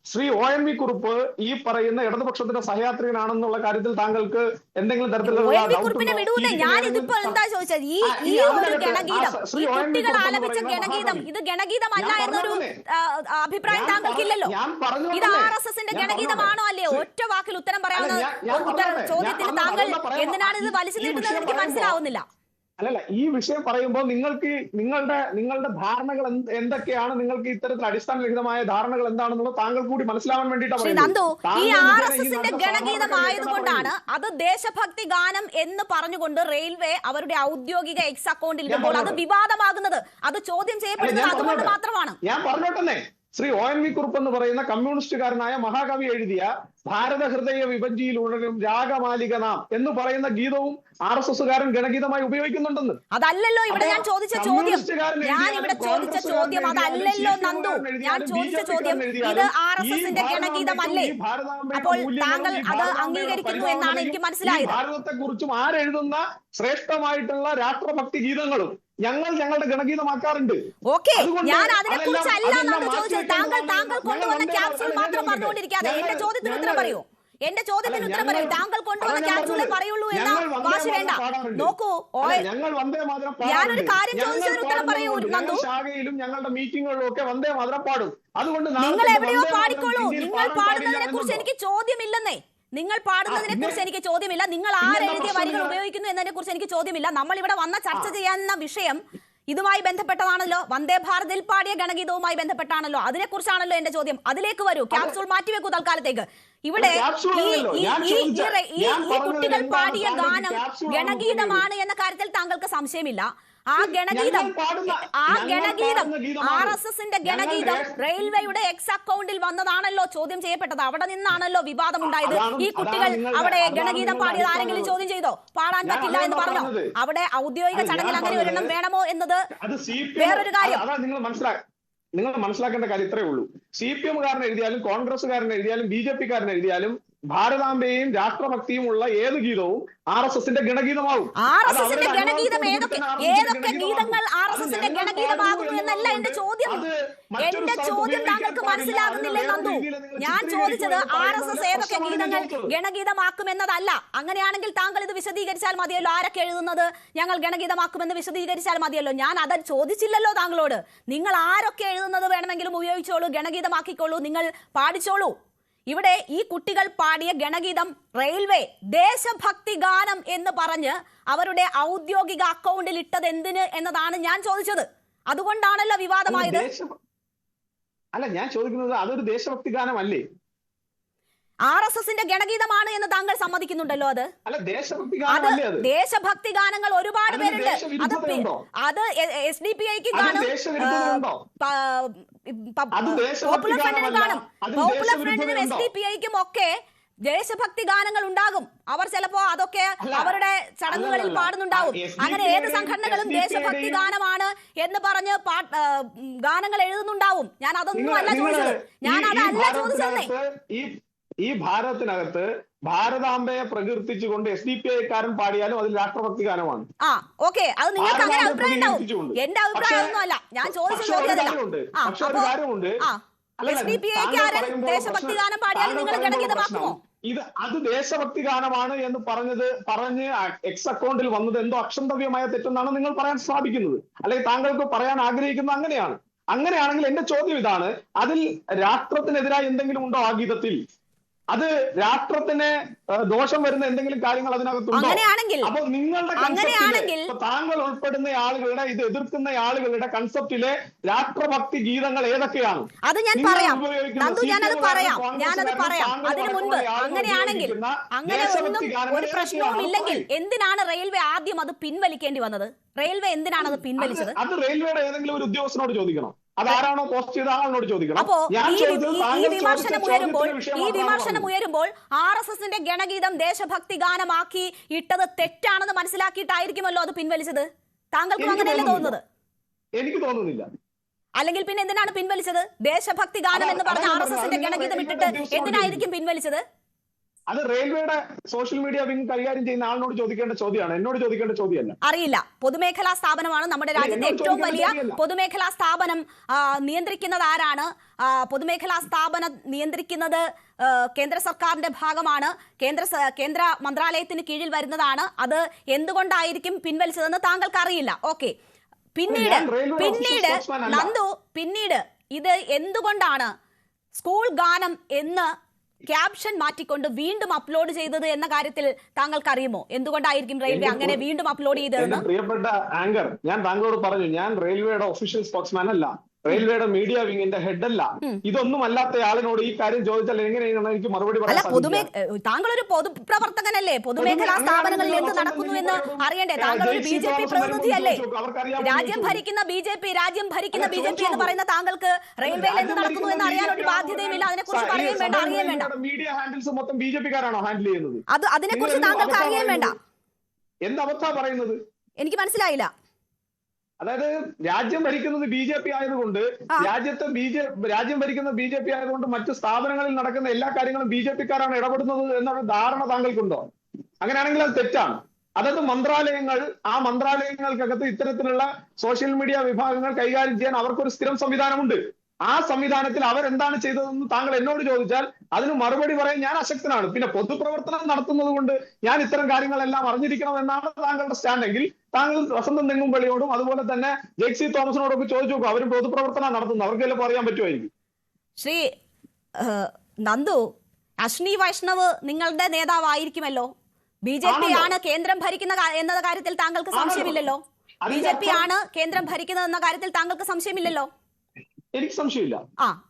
ശ്രീ ONV കുറുപ്പ് ഈ പറയുന്ന ഇടതുപക്ഷത്തിന്റെ സഹയാത്രികനാണെന്നുള്ള കാര്യത്തിൽ താങ്കൾക്ക് എന്തെങ്കിലും തരത്തിലുള്ള ഇത് ഗണഗീതമല്ല എന്നൊരു അഭിപ്രായം താങ്കൾക്കില്ലല്ലോ. ഇത് RSSന്റെ ഗണഗീതമാണോ അല്ലയോ? ഒറ്റ വാക്കിൽ ഉത്തരം പറയാവുന്ന ചോദ്യത്തിന് താങ്കൾ എന്തിനാണ് ഇത് വലിച്ചു നീട്ടുന്നത് എനിക്ക് മനസ്സിലാവുന്നില്ല. അല്ലല്ല, ഈ വിഷയം പറയുമ്പോൾ നിങ്ങളുടെ ധാരണകൾ എന്തൊക്കെയാണ്, നിങ്ങൾക്ക് ഇത്തരത്തിൽ അടിസ്ഥാനരഹിതമായ ധാരണകൾ എന്താണെന്നുള്ളത് താങ്കൾ കൂടി മനസ്സിലാവാൻ വേണ്ടിയിട്ടാണ്. നന്ദു, ഈ RSSന്റെ ഗണഗീതം ആയതുകൊണ്ടാണ് അത് ദേശഭക്തി ഗാനം എന്ന് പറഞ്ഞുകൊണ്ട് റെയിൽവേ അവരുടെ ഔദ്യോഗിക എക്സ് അക്കൗണ്ടിൽ ഇടുമ്പോൾ അത് വിവാദമാകുന്നത്, അത് ചോദ്യം ചെയ്യപ്പെടുന്നത് അതുകൊണ്ട് മാത്രമാണ്. ഞാൻ പറഞ്ഞോട്ടെ, ശ്രീ ONV കുറുപ്പ് എന്ന് പറയുന്ന കമ്മ്യൂണിസ്റ്റുകാരനായ മഹാകവി എഴുതിയ ഭാരത ഹൃദയ വിഭജിയിൽ ഉണരും രാഗമാലിക നാം എന്ന് പറയുന്ന ഗീതവും RSSകാരൻ ഗണഗീതമായി ഉപയോഗിക്കുന്നുണ്ടെന്ന്. അതല്ലല്ലോ ഇവിടെ ഞാൻ ചോദിച്ച ചോദ്യം. ഞാൻ ഇവിടെ ചോദിച്ച ചോദ്യം അതല്ലല്ലോ നന്ദു. ഞാൻ ചോദിച്ച ചോദ്യം ഇത് RSSന്റെ ഗണഗീതമല്ലേ? അപ്പോൾ താങ്കൾ അത് അംഗീകരിക്കുന്നു എന്നാണ് എനിക്ക് മനസ്സിലായത്. ഭാരതത്തെ കുറിച്ചും ആരെഴുതുന്ന ശ്രേഷ്ഠമായിട്ടുള്ള രാഷ്ട്രഭക്തി ഗീതങ്ങളും ഞങ്ങളുടെ ഗണഗീതമാക്കാറുണ്ട്. ഓക്കെ, ഞാൻ അതിനെ കുറിച്ചല്ല നന്ദു ചോദിച്ചത്. താങ്കൾ കൊണ്ടുവന്ന ക്യാപ്സ്യൂൾ മാത്രം പറഞ്ഞുകൊണ്ടിരിക്കാതെ എന്റെ ചോദ്യത്തിന് ഉത്തരം പറയൂ. എന്റെ ചോദ്യത്തിന് ഉത്തരം പറയൂ. താങ്കൾ കൊണ്ടുവന്ന ക്യാപ്സ്യൂളെ പറയുള്ളൂ എന്ന വാശി വേണ്ട. നോക്കൂ, ഞാനൊരു കാര്യം ചോദിച്ചതിന് ഉത്തരം പറയൂ നന്ദു. ഞങ്ങളുടെ മീറ്റിങ്ങുകളിലും ഒക്കെ വന്ദേ മാതരം പാടും. അതുകൊണ്ട് നിങ്ങൾ എവിടെയോ പാടിക്കോളൂ. നിങ്ങൾ പാടുന്നതിനെ കുറിച്ച് എനിക്ക് ചോദ്യമില്ലെന്നേ. നിങ്ങൾ പാടുന്നതിനെ കുറിച്ച് എനിക്ക് ചോദ്യമില്ല. നിങ്ങൾ ആരെഴുതിയ വരികൾ ഉപയോഗിക്കുന്നു എന്നതിനെ കുറിച്ച് എനിക്ക് ചോദ്യമില്ല. നമ്മൾ ഇവിടെ വന്ന ചർച്ച ചെയ്യാവുന്ന വിഷയം ഇതുമായി ബന്ധപ്പെട്ടതാണല്ലോ. വന്ദേ ഭാരതിൽ പാടിയ ഗണഗീതവുമായി ബന്ധപ്പെട്ടാണല്ലോ. അതിനെക്കുറിച്ചാണല്ലോ എന്റെ ചോദ്യം. അതിലേക്ക് വരൂ. ക്യാപ്സൂൾ മാറ്റിവെക്കൂ തൽക്കാലത്തേക്ക്. ഇവിടെ ഈ കുട്ടികൾ പാടിയ ഗാനം ഗണഗീതമാണ് എന്ന കാര്യത്തിൽ താങ്കൾക്ക് സംശയമില്ല. ആ ഗണഗീതം RSSന്റെ ഗണഗീതം റെയിൽവേയുടെ എക്സ് അക്കൗണ്ടിൽ വന്നതാണല്ലോ ചോദ്യം ചെയ്യപ്പെട്ടത്. അവിടെ നിന്നാണല്ലോ വിവാദം ഉണ്ടായത്. ഈ കുട്ടികൾ അവിടെ ഗണഗീതം പാടിയത് ആരെങ്കിലും ചോദ്യം ചെയ്തോ? പാടാൻ പറ്റില്ല എന്ന് പറഞ്ഞോ? അവിടെ ഔദ്യോഗിക ചടങ്ങിൽ അങ്ങനെ ഒരെണ്ണം വേണമോ എന്നത് വേറൊരു കാര്യം. നിങ്ങൾ മനസ്സിലാക്കേണ്ട കാര്യം ഇത്രയേ ഉള്ളൂ. CPM-കാരൻ എഴുതിയാലും കോൺഗ്രസ്സുകാരൻ എഴുതിയാലും BJP-കാരൻ എഴുതിയാലും ഭാരതാംബയും രാഷ്ട്രഭക്തിയും ഉള്ള ഏത് ഗീതവും RSSന്റെ ഗണഗീതമാവും. RSSന്റെ ഗണഗീതം ഏതൊക്കെ ഗീതങ്ങൾ RSSന്റെ ഗണഗീതമാകുന്നു എന്നല്ല എന്റെ ചോദ്യം. എന്റെ ചോദ്യം താങ്കൾക്ക് മനസ്സിലാകുന്നില്ലേ നന്ദു? ഞാൻ ചോദിച്ചത് RSS ഏതൊക്കെ ഗീതങ്ങൾ ഗണഗീതമാക്കുമെന്നതല്ല. അങ്ങനെയാണെങ്കിൽ താങ്കൾ ഇത് വിശദീകരിച്ചാൽ മതിയല്ലോ. ആരൊക്കെ എഴുതുന്നത് ഞങ്ങൾ ഗണഗീതമാക്കുമെന്ന് വിശദീകരിച്ചാൽ മതിയല്ലോ. ഞാൻ അത് ചോദിച്ചില്ലല്ലോ താങ്കളോട്. നിങ്ങൾ ആരൊക്കെ എഴുതുന്നത് വേണമെങ്കിലും ഉപയോഗിച്ചോളൂ, ഗണഗീതമാക്കിക്കോളൂ, നിങ്ങൾ പാടിച്ചോളൂ. ഇവിടെ ഈ കുട്ടികൾ പാടിയ ഗണഗീതം റെയിൽവേ ദേശഭക്തി ഗാനം എന്ന് പറഞ്ഞ് അവരുടെ ഔദ്യോഗിക അക്കൗണ്ടിൽ ഇട്ടത് എന്തിന് എന്നതാണ് ഞാൻ ചോദിച്ചത്. അതുകൊണ്ടാണല്ലോ വിവാദമായത്. അല്ല, ഞാൻ ചോദിക്കുന്നത് അതൊരു ദേശഭക്തി ഗാനമല്ലേ? RSSന്റെ ഗണഗീതമാണ് എന്ന് താങ്കൾ സമ്മതിക്കുന്നുണ്ടല്ലോ. അത് ദേശഭക്തി ഗാനങ്ങൾ ഒരുപാട് പേരുണ്ട്. അത് SDPIക്ക് കാണും, പോപ്പുലർ ഫ്രണ്ടിന് കാണും. പോപ്പുലർ ഫ്രണ്ടിനും SDPIക്കും ഒക്കെ ദേശഭക്തി ഗാനങ്ങൾ ഉണ്ടാകും. അവർ ചിലപ്പോ അതൊക്കെ അവരുടെ ചടങ്ങുകളിൽ പാടുന്നുണ്ടാവും. അങ്ങനെ ഏത് സംഘടനകളും ദേശഭക്തി ഗാനമാണ് എന്ന് പറഞ്ഞ് ഗാനങ്ങൾ എഴുതുന്നുണ്ടാവും. ഞാൻ അതൊന്നും അല്ല ചോദിച്ചത്. ഞാൻ അതല്ല ചോദിച്ചതേ. ഈ ഭാരതത്തിനകത്ത് ഭാരതാംബയെ പ്രകീർത്തിച്ചുകൊണ്ട് SDPI-കാരൻ പാടിയാലും അതിൽ രാഷ്ട്രഭക്തി ഗാനമാണ്. ഓക്കെ, അത് നിങ്ങൾക്ക് അങ്ങനെ അഭിപ്രായം ഉണ്ടാവും. എന്റെ അഭിപ്രായം ഒന്നും അല്ല. ഞാൻ ചോദിച്ച ചോദ്യമുണ്ട്. SDPI-കാരൻ ദേശഭക്തി ഗാനം പാടിയാലും നിങ്ങൾ ഗണഗീതമാക്കുമോ? അത് ദേശഭക്തി ഗാനമാണ് എന്ന് പറഞ്ഞ് എക്സ് അക്കൗണ്ടിൽ വന്നത് എന്തോ അക്ഷന്തവ്യമായ തെറ്റെന്നാണ് നിങ്ങൾ പറയാൻ സാധിക്കുന്നത്. അല്ലെങ്കിൽ താങ്കൾക്ക് പറയാൻ ആഗ്രഹിക്കുന്നത് അങ്ങനെയാണ്. അങ്ങനെയാണെങ്കിൽ എന്റെ ചോദ്യം ഇതാണ്, അതിൽ രാഷ്ട്രത്തിനെതിരായി എന്തെങ്കിലും ഉണ്ടോ ആ ഗീതത്തിൽ? അത് രാഷ്ട്രത്തിന് ദോഷം വരുന്ന എന്തെങ്കിലും കാര്യങ്ങൾ അതിനകത്തുണ്ടോ? അപ്പൊ നിങ്ങളുടെ താങ്കൾ ഉൾപ്പെടുന്ന ആളുകളുടെ, ഇത് എതിർക്കുന്ന ആളുകളുടെ കൺസെപ്റ്റിലെ രാഷ്ട്രഭക്തി ഗീതങ്ങൾ ഏതൊക്കെയാണ്? അത് ഞാൻ പറയാം. ഞാനത് പറയാം. അതിനു മുൻപ് അങ്ങനെയാണെങ്കിൽ അങ്ങനെ ഒന്നും ഒരു പ്രശ്നവും ഇല്ലെങ്കിൽ എന്തിനാണ് റെയിൽവേ ആദ്യം അത് പിൻവലിക്കേണ്ടി വന്നത്? റെയിൽവേ എന്തിനാണ് അത് പിൻവലിച്ചത്? അത് റെയിൽവേയുടെ ഏതെങ്കിലും ഒരു ഉദ്യോഗസ്ഥനോട് ചോദിക്കണം. അതാരാണോ പോസ്റ്റ് ചെയ്ത ആളോട് ചോദിക്കണം. അപ്പോ ഈ വിമർശനം ഉയരുമ്പോൾ RSSന്റെ ഗണഗീതം ദേശഭക്തി ഗാനമാക്കി ഇട്ടത് തെറ്റാണെന്ന് മനസ്സിലാക്കിയിട്ടായിരിക്കുമല്ലോ അത് പിൻവലിച്ചത്. താങ്കൾക്കും അങ്ങനെയല്ലേ തോന്നുന്നത്? എനിക്ക് തോന്നുന്നില്ല. അല്ലെങ്കിൽ പിന്നെ എന്തിനാണ് പിൻവലിച്ചത്? ദേശഭക്തി ഗാനം എന്ന് പറഞ്ഞ RSSന്റെ ഗണഗീതം ഇട്ടിട്ട് എന്തിനായിരിക്കും പിൻവലിച്ചത്? അത് റെയിൽവേയുടെ സോഷ്യൽ മീഡിയ വിങ് കൈകാര്യം ചെയ്യുന്ന ആളിനോട് ചോദിക്കേണ്ട ചോദ്യമാണ്, എന്നോട് ചോദിക്കേണ്ട ചോദ്യമല്ല. അറിയില്ല. പൊതുമേഖലാ സ്ഥാപനമാണ് നമ്മുടെ രാജ്യത്തെ ഏറ്റവും വലിയ പൊതുമേഖലാ സ്ഥാപനം. നിയന്ത്രിക്കുന്നത് ആരാണ്? പൊതുമേഖലാ സ്ഥാപനം നിയന്ത്രിക്കുന്നത് കേന്ദ്ര സർക്കാരിന്റെ ഭാഗമാണ്. കേന്ദ്ര മന്ത്രാലയത്തിന് കീഴിൽ വരുന്നതാണ്. അത് എന്തുകൊണ്ടായിരിക്കും പിൻവലിച്ചതെന്ന് താങ്കൾക്ക് അറിയില്ല. ഓക്കെ, പിന്നീട് നന്ദു, പിന്നീട് ഇത് എന്തുകൊണ്ടാണ് സ്കൂൾ ഗാനം എന്ന് ക്യാപ്ഷൻ മാറ്റിക്കൊണ്ട് വീണ്ടും അപ്ലോഡ് ചെയ്തത് എന്ന കാര്യത്തിൽ താങ്കൾക്ക് അറിയുമോ? എന്തുകൊണ്ടായിരിക്കും റെയിൽവേ അങ്ങനെ വീണ്ടും അപ്ലോഡ് ചെയ്തതെന്ന്? പ്രിയപ്പെട്ട ആങ്കർ, ഞാൻ താങ്കളോട് പറഞ്ഞു, ഞാൻ റെയിൽവേയുടെ ഒഫീഷ്യൽ സ്പോക്സ്മാൻ അല്ല, റെയിൽവേയുടെ മീഡിയ വിങ്ങിന്റെ ഹെഡ് അല്ല. ഇതൊന്നും അല്ലാത്ത ആളിനോട് ഈ കാര്യം ചോദിച്ചാൽ എങ്ങനെയാണ് എനിക്ക് മറുപടി പറയാൻ? താങ്കൾ ഒരു പൊതുപ്രവർത്തകനല്ലേ? പൊതുമേഖലാ സ്ഥാപനങ്ങളിൽ എന്ത് നടക്കുന്നു എന്ന് അറിയണ്ടേ? താങ്കൾ ഒരു BJP പ്രതിനിധിയല്ലേ? രാജ്യം ഭരിക്കുന്ന BJP എന്ന് പറയുന്ന താങ്കൾക്ക് റെയിൽവേയിൽ എന്ത് നടക്കുന്നു എന്ന് അറിയാൻ ഒരു ബാധ്യതയുമില്ല. അതിനെക്കുറിച്ച് പറയുകയും വേണ്ട, അറിയുകയും വേണ്ട. മീഡിയ ഹാൻഡിൽസ് മൊത്തം BJP-കാരാണോ ഹാൻഡിൽ ചെയ്യുന്നത്? അതിനെക്കുറിച്ച് താങ്കൾക്ക് അറിയുകയും വേണ്ട. എന്തവസ്ഥ പറയുന്നത് എനിക്ക് മനസ്സിലായില്ല. അതായത് രാജ്യം ഭരിക്കുന്നത് BJP ആയതുകൊണ്ട്, രാജ്യം ഭരിക്കുന്ന BJP ആയതുകൊണ്ട് മറ്റു സ്ഥാപനങ്ങളിൽ നടക്കുന്ന എല്ലാ കാര്യങ്ങളും BJP-കാരാണ് ഇടപെടുന്നത് എന്നൊരു ധാരണ താങ്കൾക്കുണ്ടോ? അങ്ങനെയാണെങ്കിൽ അത് തെറ്റാണ്. അതായത് ആ മന്ത്രാലയങ്ങൾക്കകത്ത് ഇത്തരത്തിലുള്ള സോഷ്യൽ മീഡിയ വിഭാഗങ്ങൾ കൈകാര്യം ചെയ്യാൻ അവർക്കൊരു സ്ഥിരം സംവിധാനമുണ്ട്. ആ സംവിധാനത്തിൽ അവരെന്താണ് ചെയ്തതെന്ന് താങ്കൾ എന്നോട് ചോദിച്ചാൽ അതിന് മറുപടി പറയാൻ ഞാൻ അശക്തനാണ്. പിന്നെ പൊതുപ്രവർത്തനം നടത്തുന്നത് കൊണ്ട് ഞാൻ ഇത്തരം കാര്യങ്ങളെല്ലാം അറിഞ്ഞിരിക്കണം എന്നാണ് താങ്കളുടെ സ്റ്റാൻഡെങ്കിൽ താങ്കൾ വസന്തം തെങ്ങുംപള്ളിയോടും അതുപോലെ തന്നെ ജെക്സി തോമസിനോടൊക്കെ ചോദിച്ചു നോക്കും. അവരും പൊതുപ്രവർത്തനം നടത്തുന്നു, അവർക്കെല്ലാം പറയാൻ പറ്റുമായിരിക്കും. ശ്രീ നന്ദു, അശ്വിനി വൈഷ്ണവ് നിങ്ങളുടെ നേതാവായിരിക്കുമല്ലോ. BJP ആണ് കേന്ദ്രം ഭരിക്കുന്ന എന്ന കാര്യത്തിൽ താങ്കൾക്ക് സംശയമില്ലല്ലോ. BJP ആണ് കേന്ദ്രം ഭരിക്കുന്നത് എന്ന കാര്യത്തിൽ താങ്കൾക്ക് സംശയമില്ലല്ലോ. എനിക്ക് സംശയമില്ല.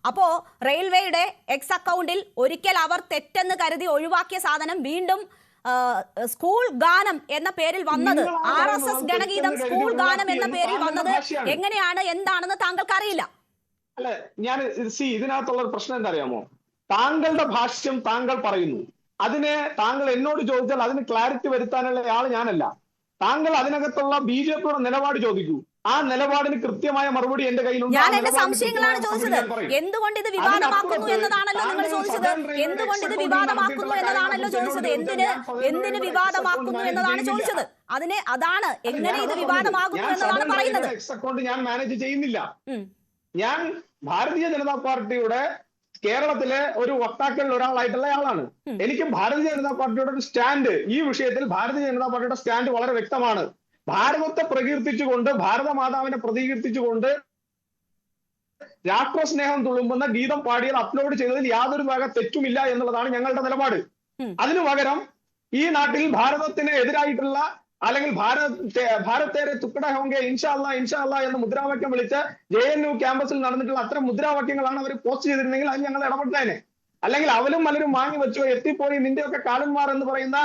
അപ്പോ റെയിൽവേയുടെ എക്സ് അക്കൗണ്ടിൽ ഒരിക്കൽ അവർ തെറ്റെന്ന് കരുതി ഒഴിവാക്കിയ സാധനം വീണ്ടും സ്കൂൾ ഗാനം എന്ന പേരിൽ വന്നത്, RSS ഗണഗീതം സ്കൂൾ ഗാനം എന്ന പേരിൽ വന്നത് എങ്ങനെയാണ്, എന്താണെന്ന് താങ്കൾക്ക് അറിയില്ല. അല്ല, ഞാൻ ഇതിനകത്തുള്ള പ്രശ്നം എന്താ അറിയാമോ? താങ്കളുടെ ഭാഷ്യം താങ്കൾ പറയുന്നു, അതിനെ താങ്കൾ എന്നോട് ചോദിച്ചാൽ അതിന് ക്ലാരിറ്റി വരുത്താനുള്ള ആൾ ഞാനല്ല. താങ്കൾ അതിനകത്തുള്ള BJP-യുടെ നിലപാട് ചോദിക്കൂ. ആ നിലപാടിന് കൃത്യമായ മറുപടി എന്റെ കയ്യിലുണ്ട്. ഞാൻ എന്റെ സംശയങ്ങളാണ് ചോദിച്ചത്. എന്തുകൊണ്ട് ഇത് വിവാദമാക്കുന്നു എന്നതാണല്ലോ നിങ്ങൾ ചോദിച്ചത്. എന്തുകൊണ്ട് ഇത് വിവാദമാക്കുന്നു എന്നതാണല്ലോ ചോദിച്ചത്. എന്തിന് വിവാദമാക്കുന്നു എന്നതാണ് ചോദിച്ചത്. അതാണ് എങ്ങനെ ഇത് വിവാദമാകുന്നു എന്നതാണ് പറയുന്നത്. അക്കൗണ്ട് ഞാൻ മാനേജ് ചെയ്യുന്നില്ല. ഞാൻ ഭാരതീയ ജനതാ പാർട്ടിയുടെ കേരളത്തിലെ ഒരു വക്താക്കളിൽ ഒരാളായിട്ടുള്ള ആളാണ്. എനിക്ക് ഭാരതീയ ജനതാ പാർട്ടിയുടെ ഒരു സ്റ്റാൻഡ്, ഈ വിഷയത്തിൽ ഭാരതീയ ജനതാ പാർട്ടിയുടെ സ്റ്റാൻഡ് വളരെ വ്യക്തമാണ്. ഭാരതത്തെ പ്രകീർത്തിച്ചുകൊണ്ട്, ഭാരതമാതാവിനെ പ്രകീർത്തിച്ചുകൊണ്ട് രാഷ്ട്രസ്നേഹം തുളുമ്പുന്ന ഗീതം പാടിയത് അപ്ലോഡ് ചെയ്തതിൽ യാതൊരു വക തെറ്റുമില്ല എന്നുള്ളതാണ് ഞങ്ങളുടെ നിലപാട്. അതിനു പകരം ഈ നാട്ടിൽ ഭാരതത്തിന് എതിരായിട്ടുള്ള അല്ലെങ്കിൽ ഭാരതേരെ തുക്കട ഹോങ്കെ ഇൻഷാ അല്ലാ എന്ന് മുദ്രാവാക്യം വിളിച്ച് JNU ക്യാമ്പസിൽ നടന്നിട്ടുള്ള അത്തരം മുദ്രാവാക്യങ്ങളാണ് അവർ പോസ്റ്റ് ചെയ്തിരുന്നെങ്കിൽ അത് ഞങ്ങൾ ഇടപെട്ടേനെ. അല്ലെങ്കിൽ അവലും മലരും വാങ്ങി വെച്ചോ എത്തിപ്പോയി നിന്റെയൊക്കെ കാലന്മാർ എന്ന് പറയുന്ന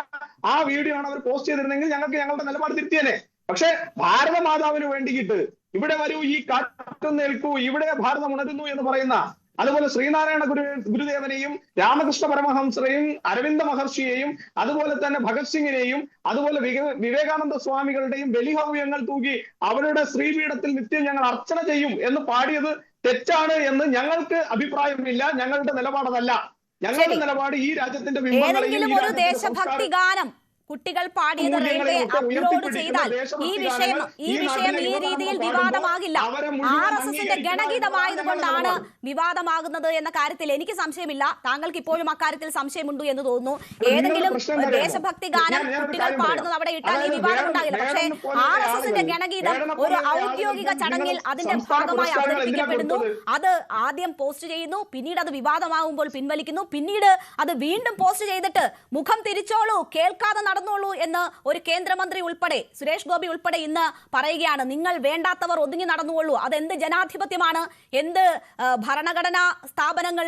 ആ വീഡിയോ ആണ് അവർ പോസ്റ്റ് ചെയ്തിരുന്നെങ്കിൽ ഞങ്ങൾക്ക് ഞങ്ങളുടെ നിലപാട് തിരുത്തിയേനെ. പക്ഷെ ഭാരതമാതാവിന് വേണ്ടിയിട്ട് ഇവിടെ വരൂ, ഈ കാറ്റുന്നേൽക്കൂ, ഇവിടെ ഭാരതം ഉണരുന്നു എന്ന് പറയുന്ന, അതുപോലെ ശ്രീനാരായണ ഗുരുദേവനെയും രാമകൃഷ്ണ പരമഹംസരെയും അരവിന്ദ മഹർഷിയെയും അതുപോലെ തന്നെ ഭഗത് സിംഗിനെയും അതുപോലെ വിവേകാനന്ദ സ്വാമികളുടെയും ബലിഹവ്യങ്ങൾ തൂകി അവരുടെ ശ്രീപീഠത്തിൽ നിത്യം ഞങ്ങൾ അർച്ചന ചെയ്യും എന്ന് പാടിയത് തെറ്റാണ് എന്ന് ഞങ്ങൾക്ക് അഭിപ്രായമില്ല. ഞങ്ങളുടെ നിലപാടതല്ല. ഞങ്ങളുടെ നിലപാട് ഈ രാജ്യത്തിന്റെ ഏതെങ്കിലും ഒരു ദേശഭക്തി ഗാനം കുട്ടികൾ പാടിയത് റെയിൽവേ അപ്ലോഡ് ചെയ്താൽ ഈ വിഷയം ഈ രീതിയിൽ വിവാദമാകില്ല. RSSന്റെ ഗണഗീതമായതുകൊണ്ടാണ് വിവാദമാകുന്നത് എന്ന കാര്യത്തിൽ എനിക്ക് സംശയമില്ല. താങ്കൾക്ക് ഇപ്പോഴും അക്കാര്യത്തിൽ സംശയമുണ്ട് എന്ന് തോന്നുന്നു. ഏതെങ്കിലും ദേശഭക്തി ഗാനം കുട്ടികൾ പാടുന്നത് അവിടെ ഇട്ടാൽ ഈ വിവാദം ഉണ്ടാകില്ല. പക്ഷേ RSSന്റെ ഗണഗീതം ഒരു ഔദ്യോഗിക ചടങ്ങിൽ അതിന്റെ ഭാഗമായി അവതരിപ്പിക്കപ്പെടുന്നു. അത് ആദ്യം പോസ്റ്റ് ചെയ്യുന്നു, പിന്നീട് അത് വിവാദമാകുമ്പോൾ പിൻവലിക്കുന്നു, പിന്നീട് അത് വീണ്ടും പോസ്റ്റ് ചെയ്തിട്ട് മുഖം തിരിച്ചോളൂ, കേൾക്കാതെ നടന്നോളൂ എന്ന് ഒരു കേന്ദ്രമന്ത്രി ഉൾപ്പെടെ, സുരേഷ് ഗോപി ഉൾപ്പെടെ ഇന്ന് പറയുകയാണ്. നിങ്ങൾ വേണ്ടാത്തവർ ഒതുങ്ങി നടന്നുകൊള്ളൂ. അതെന്ത് ജനാധിപത്യമാണ്? എന്ത് ഭരണഘടനാ സ്ഥാപനങ്ങൾ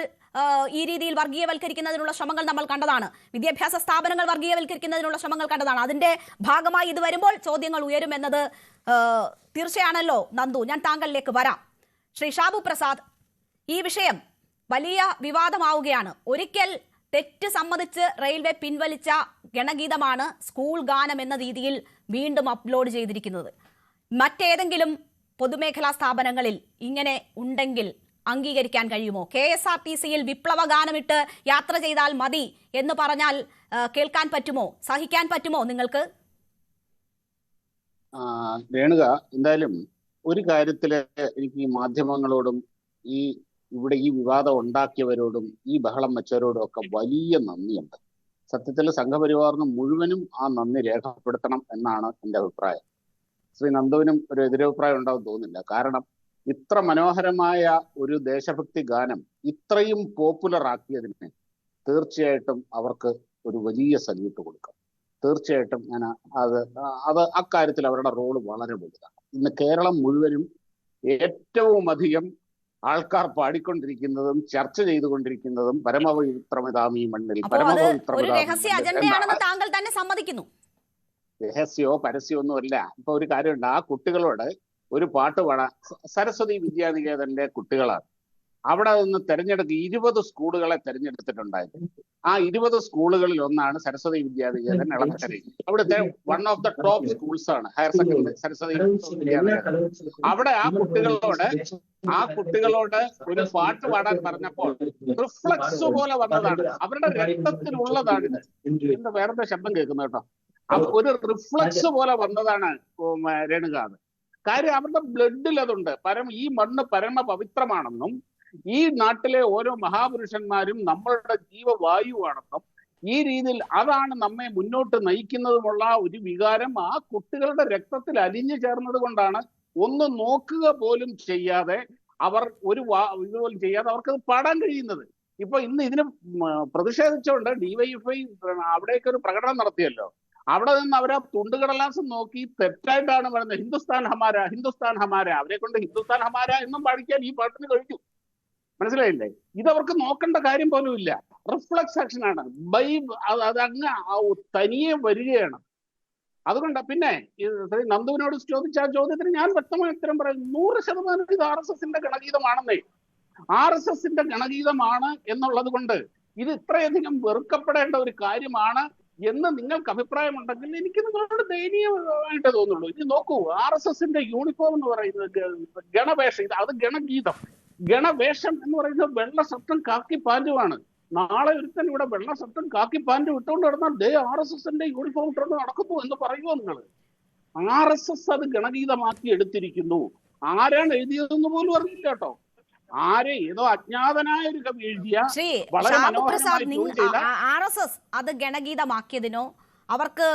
ഈ രീതിയിൽ വർഗീയവൽക്കരിക്കുന്നതിനുള്ള ശ്രമങ്ങൾ നമ്മൾ കണ്ടതാണ്. വിദ്യാഭ്യാസ സ്ഥാപനങ്ങൾ വർഗീയവൽക്കരിക്കുന്നതിനുള്ള ശ്രമങ്ങൾ കണ്ടതാണ്. അതിന്റെ ഭാഗമായി ഇത് വരുമ്പോൾ ചോദ്യങ്ങൾ ഉയരുമെന്നത് തീർച്ചയാണല്ലോ. നന്ദു, ഞാൻ താങ്കളിലേക്ക് വരാം. ശ്രീ ഷാബു പ്രസാദ്, ഈ വിഷയം വലിയ വിവാദമാവുകയാണ്. ഒരിക്കൽ തെറ്റ് സമ്മതിച്ച് റെയിൽവേ പിൻവലിച്ച ഗണഗീതമാണ് സ്കൂൾ ഗാനം എന്ന രീതിയിൽ വീണ്ടും അപ്ലോഡ് ചെയ്തിരിക്കുന്നത്. മറ്റേതെങ്കിലും പൊതുമേഖലാ സ്ഥാപനങ്ങളിൽ ഇങ്ങനെ ഉണ്ടെങ്കിൽ അംഗീകരിക്കാൻ കഴിയുമോ? KSRTCയിൽ വിപ്ലവ ഗാനമിട്ട് യാത്ര ചെയ്താൽ മതി എന്ന് പറഞ്ഞാൽ കേൾക്കാൻ പറ്റുമോ? സഹിക്കാൻ പറ്റുമോ നിങ്ങൾക്ക്? രേണുക, എന്തായാലും ഒരു കാര്യത്തില് എനിക്ക് ഈ മാധ്യമങ്ങളോടും ഇവിടെ ഈ വിവാദം ഉണ്ടാക്കിയവരോടും ഈ ബഹളം വെച്ചവരോടും ഒക്കെ വലിയ നന്ദിയുണ്ട്. സത്യത്തിൽ സംഘപരിവാറിന് മുഴുവനും ആ നന്ദി രേഖപ്പെടുത്തണം എന്നാണ് എൻ്റെ അഭിപ്രായം. ശ്രീ നന്ദുവിനും ഒരു എതിരഭിപ്രായം ഉണ്ടാവും തോന്നില്ല. കാരണം ഇത്ര മനോഹരമായ ഒരു ദേശഭക്തി ഗാനം ഇത്രയും പോപ്പുലർ ആക്കിയതിന് തീർച്ചയായിട്ടും അവർക്ക് ഒരു വലിയ സല്യൂട്ട് കൊടുക്കാം. തീർച്ചയായിട്ടും ഞാൻ അത് അക്കാര്യത്തിൽ അവരുടെ റോള് വളരെ വലുതാണ്. ഇന്ന് കേരളം മുഴുവനും ഏറ്റവും അധികം ആൾക്കാർ പാടിക്കൊണ്ടിരിക്കുന്നതും ചർച്ച ചെയ്തുകൊണ്ടിരിക്കുന്നതും പരമപവിത്രമിതാമീ മണ്ണിൽ താങ്കൾ തന്നെ സമ്മതിക്കുന്നു. രഹസ്യമോ പരസ്യമോ ഒന്നുമല്ല. ഇപ്പൊ ഒരു കാര്യമുണ്ട്, ആ കുട്ടികളോട് ഒരു പാട്ട് പാടാൻ സരസ്വതി വിദ്യാനികേതന്റെ കുട്ടികളാണ് അവിടെ നിന്ന് തെരഞ്ഞെടുക്കുക 20 സ്കൂളുകളെ തെരഞ്ഞെടുത്തിട്ടുണ്ടായിരുന്നു. ആ 20 സ്കൂളുകളിൽ ഒന്നാണ് സരസ്വതി വിദ്യാനികേതൻ എളമക്കര. അവിടുത്തെ one of the top schools ആണ് ഹയർ സെക്കൻഡറി സരസ്വതി വിദ്യാനികേതൻ. അവിടെ ആ കുട്ടികളോട് ഒരു പാട്ട് പാടാൻ പറഞ്ഞപ്പോൾ റിഫ്ലക്സ് പോലെ വന്നതാണ്, അവരുടെ രക്തത്തിലുള്ളതാണിത്. എന്താ വേറെ ശബ്ദം കേൾക്കുന്നു കേട്ടോ. ഒരു റിഫ്ലക്സ് പോലെ വന്നതാണ് രേണുക. കാര്യം അവരുടെ ബ്ലഡിൽ അതുണ്ട്. ഈ മണ്ണ് പരമ പവിത്രമാണെന്നും ഈ നാട്ടിലെ ഓരോ മഹാപുരുഷന്മാരും നമ്മളുടെ ജീവവായുവാണെന്നും ഈ രീതിയിൽ അതാണ് നമ്മെ മുന്നോട്ട് നയിക്കുന്നതുമുള്ള ഒരു വികാരം ആ കുട്ടികളുടെ രക്തത്തിൽ അലിഞ്ഞു ചേർന്നത് കൊണ്ടാണ് ഒന്ന് നോക്കുക പോലും ചെയ്യാതെ അവർ ഇതുപോലും ചെയ്യാതെ അവർക്കത് പാടാൻ കഴിയുന്നത്. ഇപ്പൊ ഇന്ന് ഇതിന് പ്രതിഷേധിച്ചുകൊണ്ട് ഡിവൈഎഫ്ഐ അവിടേക്ക് ഒരു പ്രകടനം നടത്തിയല്ലോ. അവിടെ നിന്ന് അവരെ തുണ്ടുകടലാസം നോക്കി തെറ്റായിട്ടാണ് പറയുന്നത് ഹിന്ദുസ്ഥാൻ ഹമാര. അവരെ കൊണ്ട് ഹിന്ദുസ്ഥാൻ ഹമാര എന്നും പാടിക്കാൻ ഈ പാട്ടിന് കഴിഞ്ഞു. മനസ്സിലായില്ലേ? ഇതവർക്ക് നോക്കേണ്ട കാര്യം പോലും ഇല്ല. റിഫ്ലക്സ് ആക്ഷൻ ആണ്. അതങ്ങ് തനിയെ വരികയാണ്. അതുകൊണ്ട് പിന്നെ നന്ദുവിനോട് ചോദിച്ച ആ ചോദ്യത്തിന് ഞാൻ വ്യക്തമായ ഉത്തരം പറയും. 100% ഇത് RSSന്റെ ഗണഗീതമാണെന്നേ. RSSന്റെ ഗണഗീതമാണ് എന്നുള്ളത് കൊണ്ട് ഇത് ഇത്രയധികം വെറുക്കപ്പെടേണ്ട ഒരു കാര്യമാണ് എന്ന് നിങ്ങൾക്ക് അഭിപ്രായമുണ്ടെങ്കിൽ എനിക്ക് നിങ്ങളോട് ദയനീയമായിട്ട് തോന്നുള്ളൂ. ഇനി നോക്കൂ, RSSന്റെ യൂണിഫോം എന്ന് പറയുന്നത് ഗണവേഷം, അത് ഗണഗീതം. ഗണവേഷം എന്ന് പറയുന്നത് വെള്ള ഷർട്ടും കാക്കി പാൻറ്റുമാണ്. നാളെ ഒരുത്തൻ ഇവിടെ വെള്ള ഷർട്ടും കാക്കി പാൻറ്റും ഇട്ടുകൊണ്ട് നടന്നാൽ RSSന്റെ യൂണിഫോം ഇട്ടുകൊണ്ട് നടക്കുന്നു എന്ന് പറയുമോ നിങ്ങൾ? RSS അത് ഗണഗീതമാക്കി എടുത്തിരിക്കുന്നു. ആരാണ് എഴുതിയതെന്ന് പോലും അറിയില്ല കേട്ടോ. ഏതോ അജ്ഞാതനായ ഒരു കവി എഴുതിയ വളരെ RSS അത് ഗണഗീതമാക്കിയതിനോ അവർക്ക്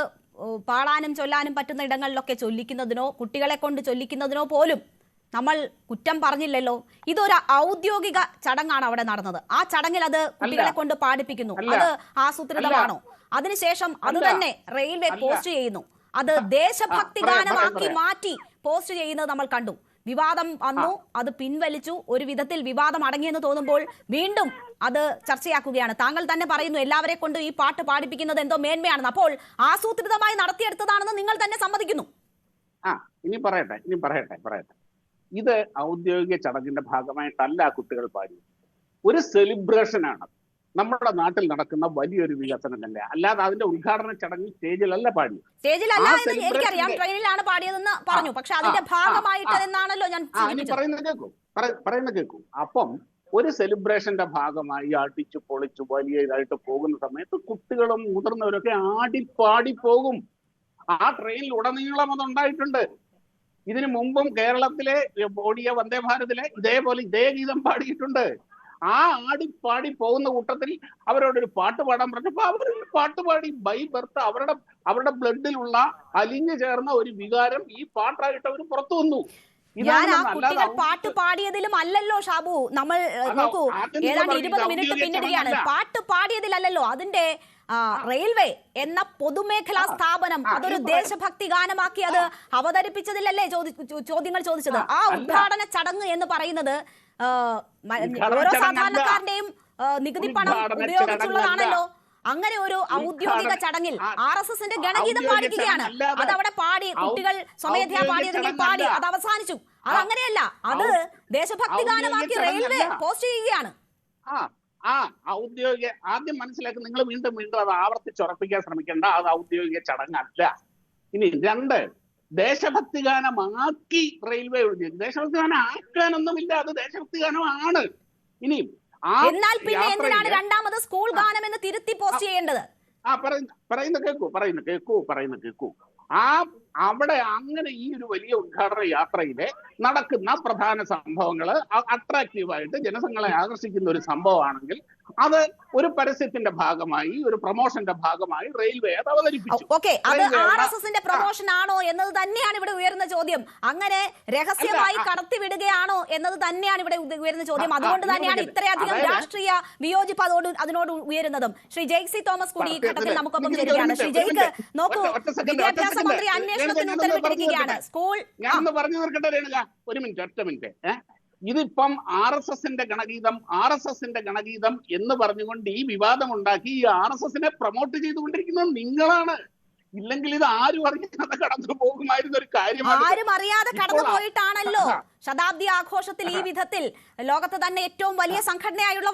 പാടാനും ചൊല്ലാനും പറ്റുന്ന ഇടങ്ങളിലൊക്കെ ചൊല്ലിക്കുന്നതിനോ കുട്ടികളെ കൊണ്ട് ചൊല്ലിക്കുന്നതിനോ പോലും നമ്മൾ കുറ്റം പറഞ്ഞില്ലല്ലോ. ഇതൊരു ഔദ്യോഗിക ചടങ്ങാണ് അവിടെ നടന്നത്. ആ ചടങ്ങിൽ അത് കുട്ടികളെ കൊണ്ട് പാടിപ്പിക്കുന്നു. അത് ആസൂത്രിതമാണോ? അതിനുശേഷം അത് തന്നെ റെയിൽവേ പോസ്റ്റ് ചെയ്യുന്നു. അത് ദേശഭക്തി ഗാനമാക്കി മാറ്റി പോസ്റ്റ് ചെയ്യുന്നത് നമ്മൾ കണ്ടു. വിവാദം വന്നു, അത് പിൻവലിച്ചു. ഒരു വിധത്തിൽ വിവാദം അടങ്ങിയെന്ന് തോന്നുമ്പോൾ വീണ്ടും അത് ചർച്ചയാക്കുകയാണ്. താങ്കൾ തന്നെ പറയുന്നു എല്ലാവരെ കൊണ്ട് ഈ പാട്ട് പാടിപ്പിക്കുന്നത് എന്തോ മേന്മയാണെന്ന്. അപ്പോൾ ആസൂത്രിതമായി നടത്തിയെടുത്തതാണെന്ന് നിങ്ങൾ തന്നെ സമ്മതിക്കുന്നു. ഇനി പറയട്ടെ. ഇത് ഔദ്യോഗിക ചടങ്ങിന്റെ ഭാഗമായിട്ടല്ല കുട്ടികൾ പാടി. ഒരു സെലിബ്രേഷനാണ്. നമ്മുടെ നാട്ടിൽ നടക്കുന്ന വലിയൊരു വികസനം തന്നെ. അല്ലാതെ അതിന്റെ ഉദ്ഘാടന ചടങ്ങിൽ സ്റ്റേജിലല്ല പാടി. സ്റ്റേജിലല്ല എനിക്കറിയാം, ട്രെയിനിലാണ് പാടിയതെന്ന് പറഞ്ഞു. പക്ഷെ അതിന്റെ ഭാഗമായിട്ടാണല്ലോ ഞാൻ പറയുന്ന കേൾക്കും. അപ്പം ഒരു സെലിബ്രേഷന്റെ ഭാഗമായി അടിച്ചു പൊളിച്ചു വലിയ ഇതായിട്ട് പോകുന്ന സമയത്ത് കുട്ടികളും മുതിർന്നവരൊക്കെ ആടിപ്പാടി പോകും. ആ ട്രെയിനിൽ ഉടനീളം അതുണ്ടായിട്ടുണ്ട്. ഇതിനു മുമ്പും കേരളത്തിലെ ഓടിയ വന്ദേ ഭാരതിലെ ഇതേപോലെ ഇതേ ഗീതം പാടിയിട്ടുണ്ട്. ആ ആടിപ്പാടി പോകുന്ന കൂട്ടത്തിൽ അവരോടൊരു പാട്ട് പാടാൻ പറഞ്ഞപ്പോ അവരൊരു പാട്ട് പാടി. ബൈ ബർത്ത് അവരുടെ ബ്ലഡിലുള്ള അലിഞ്ഞു ചേർന്ന ഒരു വികാരം ഈ പാട്ടായിട്ട് അവർ പുറത്തു വന്നു. പാട്ട് പാടിയതിലും അല്ലല്ലോ ഷാബു. നമ്മൾ നോക്കൂ, ഏതാണ്ട് 20 മിനിറ്റ് പിന്നിടുകയാണ്. പാട്ട് പാടിയതിലല്ലോ. അതിന്റെ റെയിൽവേ എന്ന പൊതുമേഖലാ സ്ഥാപനം അതൊരു ദേശഭക്തി ഗാനമാക്കി അത് അവതരിപ്പിച്ചതിലല്ലേ ചോദ്യങ്ങൾ ചോദിച്ചത്. ആ ഉദ്ഘാടന ചടങ്ങ് എന്ന് പറയുന്നത് ഓരോ സാധാരണക്കാരന്റെയും നികുതി പണം ഉപയോഗിച്ചുള്ളതാണല്ലോ. അങ്ങനെ ഒരു ഔദ്യോഗിക ചടങ്ങിൽ RSSന്റെ ഗണഗീതം പാടിക്കുകയാണ്. അത് അവിടെ പാടി, കുട്ടികൾ സ്വമേധയാ പാടിയതെങ്കിൽ പാടി, അത് അവസാനിച്ചു. അത് അങ്ങനെയല്ല, അത് ദേശഭക്തി ഗാനമാക്കി റെയിൽവേ പോസ്റ്റ് ചെയ്യുകയാണ്. ഔദ്യോഗിക ആദ്യം മനസ്സിലാക്കി നിങ്ങൾ വീണ്ടും അത് ആവർത്തിച്ചുറപ്പിക്കാൻ ശ്രമിക്കേണ്ട. അത് ഔദ്യോഗിക ചടങ്ങല്ല. ഇനി 2, ദേശഭക്തി ഗാനമാക്കി റെയിൽവേ എഴുതി. ദേശഭക്തി ഗാനം ആക്കാനൊന്നുമില്ല, അത് ദേശഭക്തി ഗാനമാണ്. ഇനിയും എന്നാൽ പിന്നെ എന്തിനാണ് രണ്ടാമത് സ്കൂൾ ഗാനം എന്ന് തിരുത്തി പോസ്റ്റ് ചെയ്യേണ്ടത്? പറയുന്ന കേക്കൂ. അവിടെ അങ്ങനെ ഈ ഒരു വലിയ ഉദ്ഘാടന യാത്രയിലെ നടക്കുന്ന പ്രധാന സംഭവങ്ങൾ അട്രാക്റ്റീവായിട്ട് ജനങ്ങളെ ആകർഷിക്കുന്ന ഒരു സംഭവമാണെങ്കിൽ അത് ഒരു പരസ്യത്തിന്റെ ഭാഗമായി, ഒരു പ്രൊമോഷന്റെ ഭാഗമായി റെയിൽവേ അത് അവതരിപ്പിച്ചു. അത് RSSന്റെ പ്രൊമോഷൻ ആണോ എന്നത് തന്നെയാണ് ഇവിടെ ഉയർന്ന ചോദ്യം. അങ്ങനെ രഹസ്യമായി കടത്തിവിടുകയാണോ എന്നത് തന്നെയാണ് ഇവിടെ ഉയർന്ന ചോദ്യം. അതുകൊണ്ട് തന്നെയാണ് ഇത്രയധികം രാഷ്ട്രീയ വിയോജിപ്പ് അതിനോട് ഉയരുന്നതും. ശ്രീ ജെയ്സി തോമസ് കൂടി ഈ ഘട്ടത്തിൽ നമുക്കൊപ്പം ചേരുകയാണ്. ശ്രീ ജയ്ക്ക്, നോക്കൂ, വിദ്യാഭ്യാസ മന്ത്രി അന്വേഷണത്തിന് ഉത്തരവിട്ടിരിക്കുകയാണ്. സ്കൂൾ ഞാനൊന്ന് പറഞ്ഞു തീർക്കട്ടെ രേണുക, ഒരു മിനിറ്റ്, ഒറ്റ മിനിറ്റ്. ഇതിപ്പം RSSന്റെ ഗണഗീതം എന്ന് പറഞ്ഞുകൊണ്ട് ഈ വിവാദം ഉണ്ടാക്കി ഈ RSSനെ പ്രൊമോട്ട് ചെയ്തുകൊണ്ടിരിക്കുന്നത് നിങ്ങളാണ്. ഇല്ലെങ്കിൽ ഇത് ആരും അറിയാതെ കടന്നു പോകുമായിരുന്ന ഒരു കാര്യമാണ്. ആരും അറിയാതെ കടന്നു പോയിട്ടാണല്ലോ ശതാബ്ദി ആഘോഷത്തിൽ ഈ വിധത്തിൽ ലോകത്ത് തന്നെ ഏറ്റവും വലിയ സംഘടനയായുള്ള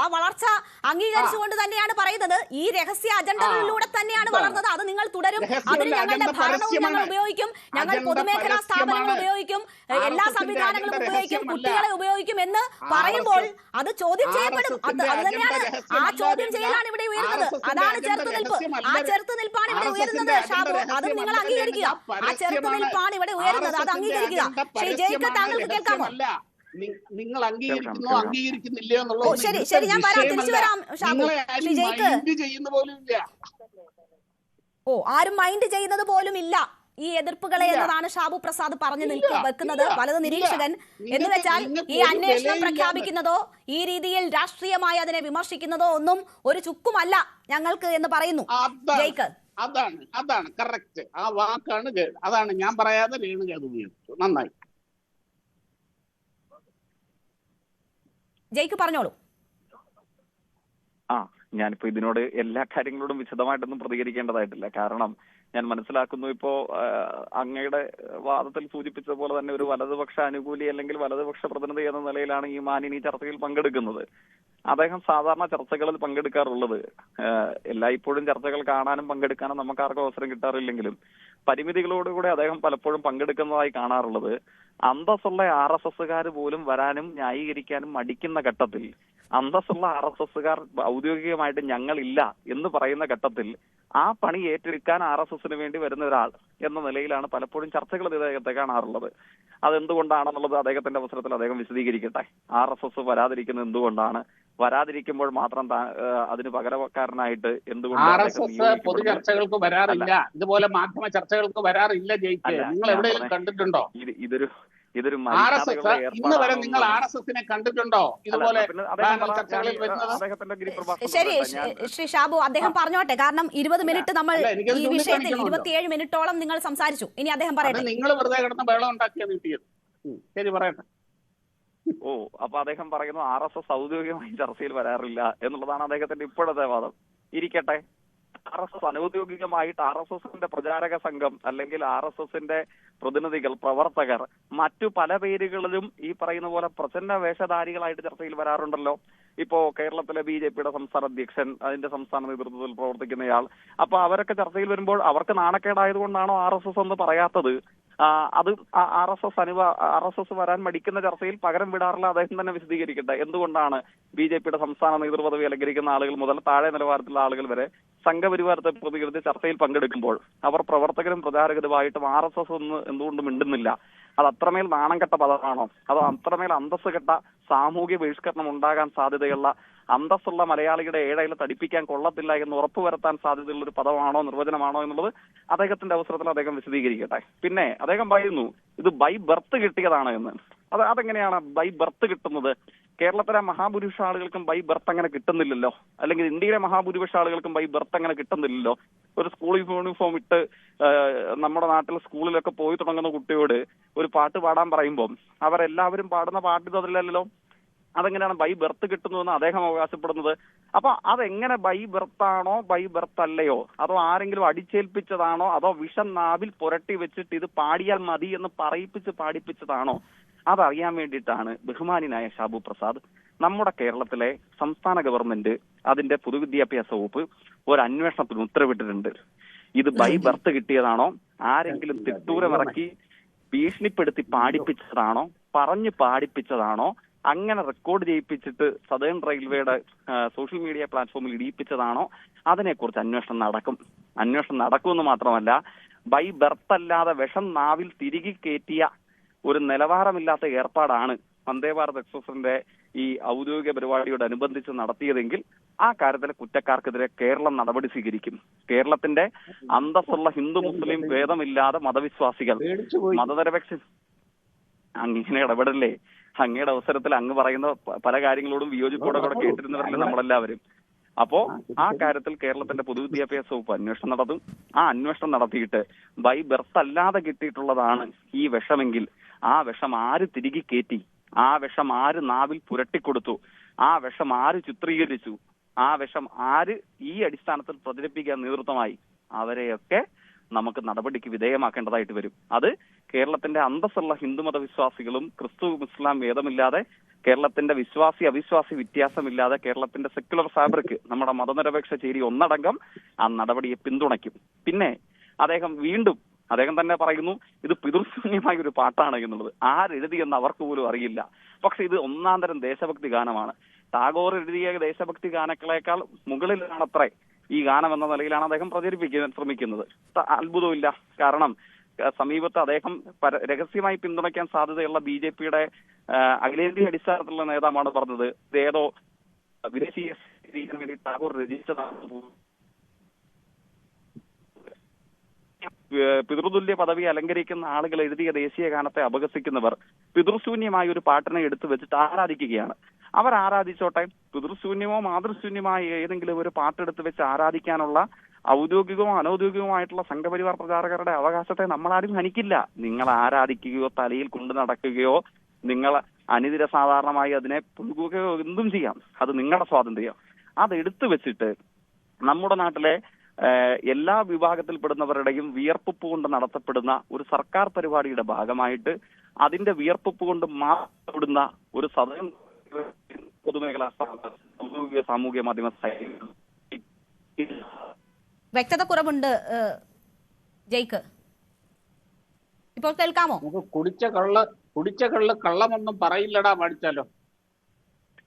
ആ വളർച്ച അംഗീകരിച്ചുകൊണ്ട് തന്നെയാണ് പറയുന്നത്. ഈ രഹസ്യ അജണ്ടകളിലൂടെ തന്നെയാണ് വളർന്നത്. അത് നിങ്ങൾ തുടരും. അതിന് ഞങ്ങളുടെ ഭരണവും ഞങ്ങൾ ഉപയോഗിക്കും, ഞങ്ങൾ പൊതുമേഖലാ സ്ഥാപനങ്ങൾ ഉപയോഗിക്കും, എല്ലാ സംവിധാനങ്ങളും ഉപയോഗിക്കും, കുട്ടികളെ ഉപയോഗിക്കും എന്ന് പറയുമ്പോൾ അത് ചോദ്യം ചെയ്യപ്പെടും. അത് തന്നെയാണ്, ആ ചോദ്യം ചെയ്യലാണ് ഇവിടെ ഉയരുന്നത്. അതാണ് ചെറുത്തുനിൽപ്പ്. ആ ചെറുത്തുനിൽപ്പാണ് ഇവിടെ ഉയരുന്നത്. ഷാബു, അത് നിങ്ങൾ അംഗീകരിക്കുക. ആ ചെറുത്തുനിൽപ്പാണ് ഇവിടെ ഉയരുന്നത്, അത് അംഗീകരിക്കുക. ശ്രീ ജയ്ക്ക്, താങ്കൾക്ക് കേൾക്കാമോ? നിങ്ങൾ അംഗീകരിക്കുന്നില്ലയോ എന്നുള്ളത് ശരി, ഞാൻ തിരിച്ചു വരാം. ഷാബു, ശ്രീ ജയ്ക്ക്, ആരും മൈൻഡ് ചെയ്യുന്നത് പോലും ഇല്ല ഈ എതിർപ്പുകളെ എന്നതാണ് ഷാബു പ്രസാദ് പറഞ്ഞു വെക്കുന്നത്, വലത് നിരീക്ഷകൻ. എന്ന് വെച്ചാൽ ഈ അന്വേഷണം പ്രഖ്യാപിക്കുന്നതോ ഈ രീതിയിൽ രാഷ്ട്രീയമായി അതിനെ വിമർശിക്കുന്നതോ ഒന്നും ഒരു ചുക്കുമല്ല ഞങ്ങൾക്ക് എന്ന് പറയുന്നു ജയ്ക്ക്. അതാണ് കറക്റ്റ്. ആ വാക്കാണ്, അതാണ് ഞാൻ പറയാതെ രേണുക അത് ഉപയോഗിച്ചു. നന്നായി. ജയ്ക്ക് പറഞ്ഞോളൂ. ഞാനിപ്പോ ഇതിനോട് എല്ലാ കാര്യങ്ങളോടും വിശദമായിട്ടൊന്നും പ്രതികരിക്കേണ്ടതായിട്ടില്ല. കാരണം ഞാൻ മനസ്സിലാക്കുന്നു, ഇപ്പോ അങ്ങയുടെ വാദത്തിൽ സൂചിപ്പിച്ചതുപോലെ തന്നെ ഒരു വലതുപക്ഷ അനുകൂലി അല്ലെങ്കിൽ വലതുപക്ഷ പ്രതിനിധി എന്ന നിലയിലാണ് ഈ മാന്യൻ ഈ ചർച്ചയിൽ പങ്കെടുക്കുന്നത്. അദ്ദേഹം സാധാരണ ചർച്ചകളിൽ പങ്കെടുക്കാറുള്ളത്, എല്ലായ്പ്പോഴും ചർച്ചകൾ കാണാനും പങ്കെടുക്കാനും നമുക്ക് ആർക്കും അവസരം കിട്ടാറില്ലെങ്കിലും പരിമിതികളോടുകൂടി അദ്ദേഹം പലപ്പോഴും പങ്കെടുക്കുന്നതായി കാണാറുള്ളത്. അന്തസ്സുള്ള RSSകാർ പോലും വരാനും ന്യായീകരിക്കാനും മടിക്കുന്ന ഘട്ടത്തിൽ, അന്തസ്സുള്ള RSSകാർ ഔദ്യോഗികമായിട്ട് ഞങ്ങളില്ല എന്ന് പറയുന്ന ഘട്ടത്തിൽ ആ പണി ഏറ്റെടുക്കാൻ RSSന് വേണ്ടി വരുന്ന ഒരാൾ എന്ന നിലയിലാണ് പലപ്പോഴും ചർച്ചകൾ ഇദ്ദേഹത്തെ കാണാറുള്ളത്. അതെന്തുകൊണ്ടാണെന്നുള്ളത് അദ്ദേഹത്തിന്റെ അവസരത്തിൽ അദ്ദേഹം വിശദീകരിക്കട്ടെ. RSS വരാതിരിക്കുന്നത് എന്തുകൊണ്ടാണ്, വരാതിരിക്കുമ്പോൾ മാത്രം അതിന് പകരക്കാരനായിട്ട് എന്തുകൊണ്ട് പൊതു ചർച്ചകൾക്ക് വരാറില്ല, ഇതുപോലെ മാധ്യമ ചർച്ചകൾക്ക് വരാറില്ല? നിങ്ങൾ എവിടെയെങ്കിലും കണ്ടിട്ടുണ്ടോ? ഇതൊരു ഇന്ന് വരെ നിങ്ങൾ RSSനെ കണ്ടിട്ടുണ്ടോ ഇതുപോലെ ചർച്ചകളിൽ വരുന്നത്? ശരി, ശ്രീ ഷാബു, അദ്ദേഹം പറഞ്ഞോട്ടെ. കാരണം 20 മിനിറ്റ് നമ്മൾ ഈ വിഷയത്തിൽ 27 മിനിറ്റോളം നിങ്ങൾ സംസാരിച്ചു. ഇനി അദ്ദേഹം പറയട്ടെ. നിങ്ങൾ വെറുതെ കിടന്ന് ബഹളം ഉണ്ടാക്കിയാണ് കിട്ടിയത്. ശരി, പറയട്ടെ. അപ്പൊ അദ്ദേഹം പറയുന്നു RSS ഔദ്യോഗികമായി ചർച്ചയിൽ വരാറില്ല എന്നുള്ളതാണ് അദ്ദേഹത്തിന്റെ ഇപ്പോഴത്തെ വാദം. ഇരിക്കട്ടെ, RSS അനൗദ്യോഗികമായിട്ട് RSSന്റെ പ്രചാരക സംഘം അല്ലെങ്കിൽ RSSന്റെ പ്രതിനിധികൾ, പ്രവർത്തകർ മറ്റു പല പേരുകളിലും ഈ പറയുന്ന പോലെ പ്രചണ്ഡ വേഷധാരികളായിട്ട് ചർച്ചയിൽ വരാറുണ്ടല്ലോ. ഇപ്പോ കേരളത്തിലെ BJPയുടെ സംസ്ഥാന അധ്യക്ഷൻ, അതിന്റെ സംസ്ഥാന നേതൃത്വത്തിൽ പ്രവർത്തിക്കുന്നയാൾ, അപ്പൊ അവരൊക്കെ ചർച്ചയിൽ വരുമ്പോൾ അവർക്ക് നാണക്കേടായതുകൊണ്ടാണോ RSS എന്ന് പറയാത്തത്? അത് RSS വരാൻ മടിക്കുന്ന ചർച്ചയിൽ പകരം വിടാറില്ല. അദ്ദേഹം തന്നെ വിശദീകരിക്കട്ടെ എന്തുകൊണ്ടാണ് BJPയുടെ സംസ്ഥാന നേതൃപദവി അലങ്കരിക്കുന്ന ആളുകൾ മുതൽ താഴെ നിലവാരത്തിലുള്ള ആളുകൾ വരെ സംഘപരിവാരത്തെ പ്രതികരിച്ച് ചർച്ചയിൽ പങ്കെടുക്കുമ്പോൾ അവർ പ്രവർത്തകരും പ്രചാരകരുമായിട്ടും RSS എന്തുകൊണ്ട് മിണ്ടുന്നില്ല? അത് അത്രമേൽ നാണം കെട്ട പദമാണോ? അതോ അത്രമേൽ അന്തസ് കെട്ട സാമൂഹ്യ ബഹിഷ്കരണം ഉണ്ടാകാൻ സാധ്യതയുള്ള, അന്തസ്സുള്ള മലയാളിയുടെ ഏഴയിൽ തടിപ്പിക്കാൻ കൊള്ളത്തില്ല എന്ന് ഉറപ്പുവരുത്താൻ സാധ്യതയുള്ള ഒരു പദമാണോ, നിർവചനമാണോ എന്നുള്ളത് അദ്ദേഹത്തിന്റെ അവസരത്തിൽ അദ്ദേഹം വിശദീകരിക്കട്ടെ. പിന്നെ അദ്ദേഹം പറയുന്നു ഇത് ബൈ ബർത്ത് കിട്ടിയതാണ് എന്ന്. അതെങ്ങനെയാണ് ബൈ ബർത്ത് കിട്ടുന്നത്? കേരളത്തിലെ മഹാഭൂരിപക്ഷ ആളുകൾക്കും ബൈ ബർത്ത് അങ്ങനെ കിട്ടുന്നില്ലല്ലോ, അല്ലെങ്കിൽ ഇന്ത്യയിലെ മഹാഭൂരിപക്ഷ ആളുകൾക്കും ബൈ ബർത്ത് അങ്ങനെ കിട്ടുന്നില്ലല്ലോ. ഒരു സ്കൂൾ യൂണിഫോം ഇട്ട് നമ്മുടെ നാട്ടിൽ സ്കൂളിലൊക്കെ പോയി തുടങ്ങുന്ന കുട്ടിയോട് ഒരു പാട്ട് പാടാൻ പറയുമ്പോൾ അവരെല്ലാവരും പാടുന്ന പാട്ട് അതിലല്ലോ. അതെങ്ങനെയാണ് ബൈ ബർത്ത് കിട്ടുന്നതെന്ന് അദ്ദേഹം അവകാശപ്പെടുന്നത്? അപ്പൊ അതെങ്ങനെ ബൈ ബർത്താണോ ബൈ ബർത്ത് അല്ലയോ? അതോ ആരെങ്കിലും അടിച്ചേൽപ്പിച്ചതാണോ? അതോ വിഷം നാവിൽ പുരട്ടി വെച്ചിട്ട് ഇത് പാടിയാൽ മതി എന്ന് പാടിപ്പിച്ചതാണോ? അതറിയാൻ വേണ്ടിയിട്ടാണ് ബഹുമാനായ ഷാബു പ്രസാദ്, നമ്മുടെ കേരളത്തിലെ സംസ്ഥാന ഗവൺമെന്റ് അതിന്റെ പൊതുവിദ്യാഭ്യാസ വകുപ്പ് ഒരു അന്വേഷണത്തിന് ഉത്തരവിട്ടിട്ടുണ്ട്. ഇത് ബൈ ബർത്ത് കിട്ടിയതാണോ, ആരെങ്കിലും തിട്ടൂരമിറക്കി ഭീഷണിപ്പെടുത്തി പാടിപ്പിച്ചതാണോ, പറഞ്ഞു പാടിപ്പിച്ചതാണോ, അങ്ങനെ റെക്കോർഡ് ചെയ്യിപ്പിച്ചിട്ട് സദേൺ റെയിൽവേയുടെ സോഷ്യൽ മീഡിയ പ്ലാറ്റ്ഫോമിൽ ഇടിയിപ്പിച്ചതാണോ? അതിനെക്കുറിച്ച് അന്വേഷണം നടക്കും. അന്വേഷണം നടക്കുമെന്ന് മാത്രമല്ല, ബൈ ബർത്ത് അല്ലാതെ വിഷം നാവിൽ തിരികെ കയറ്റിയ ഒരു നിലവാരമില്ലാത്ത ഏർപ്പാടാണ് വന്ദേ ഭാരത് എക്സ്പ്രസിന്റെ ഈ ഔദ്യോഗിക പരിപാടിയോടനുബന്ധിച്ച് നടത്തിയതെങ്കിൽ ആ കാര്യത്തിലെ കുറ്റക്കാർക്കെതിരെ കേരളം നടപടി സ്വീകരിക്കും. കേരളത്തിന്റെ അന്തസ്സുള്ള ഹിന്ദു മുസ്ലിം ഭേദമില്ലാതെ മതവിശ്വാസികൾ മതനിരപേക്ഷ അങ്ങനെ ഇടപെടല്ലേ? അങ്ങയുടെ അവസരത്തിൽ അങ്ങ് പറയുന്ന പല കാര്യങ്ങളോടും വിയോജിപ്പോടെ കൂടെ കേട്ടിരുന്നവരല്ലേ നമ്മളെല്ലാവരും. അപ്പോ ആ കാര്യത്തിൽ കേരളത്തിന്റെ പൊതുവിദ്യാഭ്യാസ വകുപ്പ് അന്വേഷണം നടത്തും. ആ അന്വേഷണം നടത്തിയിട്ട് ബൈ ബർത്ത് അല്ലാതെ കിട്ടിയിട്ടുള്ളതാണ് ഈ വിഷമെങ്കിൽ ആ വിഷം ആര് തിരികെ കയറ്റി, ആ വിഷം ആര് നാവിൽ പുരട്ടിക്കൊടുത്തു, ആ വിഷം ആര് ചിത്രീകരിച്ചു, ആ വിഷം ആര് ഈ അടിസ്ഥാനത്തിൽ പ്രചരിപ്പിക്കാൻ നേതൃത്വമായി, അവരെയൊക്കെ നമുക്ക് നടപടിക്ക് വിധേയമാക്കേണ്ടതായിട്ട് വരും. അത് കേരളത്തിന്റെ അന്തസ്സുള്ള ഹിന്ദുമത വിശ്വാസികളും ക്രിസ്തു ഇസ്ലാം ഭേദമില്ലാതെ കേരളത്തിന്റെ വിശ്വാസി അവിശ്വാസി വ്യത്യാസമില്ലാതെ കേരളത്തിന്റെ സെക്യുലർ ഫാബ്രിക് നമ്മുടെ മതനിരപേക്ഷ ചേരി ഒന്നടങ്കം ആ നടപടിയെ പിന്തുണയ്ക്കും. പിന്നെ അദ്ദേഹം തന്നെ പറയുന്നു ഇത് പിതൃശൂന്യമായ ഒരു പാട്ടാണ് എന്നുള്ളത്. ആരെഴുതിയെന്ന് അവർക്ക് പോലും അറിയില്ല. പക്ഷെ ഇത് ഒന്നാം തരം ദേശഭക്തി ഗാനമാണ്. ടാഗോർ എഴുതിയ ദേശഭക്തി ഗാനങ്ങളെക്കാൾ മുകളിലാണത്രേ ഈ ഗാനം എന്ന നിലയിലാണ് അദ്ദേഹം പ്രചരിപ്പിക്കാൻ ശ്രമിക്കുന്നത്. അത്ഭുതമില്ല. കാരണം സമീപത്ത് അദ്ദേഹം രഹസ്യമായി പിന്തുണയ്ക്കാൻ സാധ്യതയുള്ള BJP-യുടെ അഖിലേന്ത്യാ അടിസ്ഥാനത്തിലുള്ള നേതാവാണ് പറഞ്ഞത് ഏതോ വിദേശീയ വേണ്ടി ടാഗോർ രചിച്ചതാണ്. പിതൃതുല്യ പദവി അലങ്കരിക്കുന്ന ആളുകൾ എഴുതിയ ദേശീയ ഗാനത്തെ അപഹസിക്കുന്നവർ പിതൃശൂന്യമായ ഒരു പാട്ടിനെ എടുത്തു വെച്ചിട്ട് ആരാധിക്കുകയാണ്. അവർ ആരാധിച്ചോട്ടെ. പിതൃശൂന്യമോ മാതൃശൂന്യമായ ഏതെങ്കിലും ഒരു പാട്ടെടുത്ത് വെച്ച് ആരാധിക്കാനുള്ള ഔദ്യോഗികമോ അനൌദ്യോഗികമായിട്ടുള്ള സംഘപരിവാർ പ്രചാരകരുടെ അവകാശത്തെ നമ്മളാരും ഹനിക്കില്ല. നിങ്ങൾ ആരാധിക്കുകയോ തലയിൽ കൊണ്ടു നടക്കുകയോ നിങ്ങൾ അനിതര സാധാരണമായി അതിനെ പുൽകുകയോ എന്തും ചെയ്യാം. അത് നിങ്ങളുടെ സ്വാതന്ത്ര്യം. അതെടുത്തു വെച്ചിട്ട് നമ്മുടെ നാട്ടിലെ എല്ലാ വിഭാഗത്തിൽപ്പെടുന്നവരുടെയും വിയർപ്പ് കൊണ്ട് നടത്തപ്പെടുന്ന ഒരു സർക്കാർ പരിപാടിയുടെ ഭാഗമായിട്ട് അതിന്റെ വിയർപ്പ് കൊണ്ട് മാറ്റപ്പെടുന്ന ഒരു സദനം പൊതുമേഖലാ സാമൂഹ്യ മാധ്യമ വ്യക്തത കുറവുണ്ട് ജയ്ക്ക്. ഇപ്പോൾ കേൾക്കാമോ? കുടിച്ച കള്ള് കള്ളമൊന്നും പറയില്ലടാ പാടിച്ചാലോ.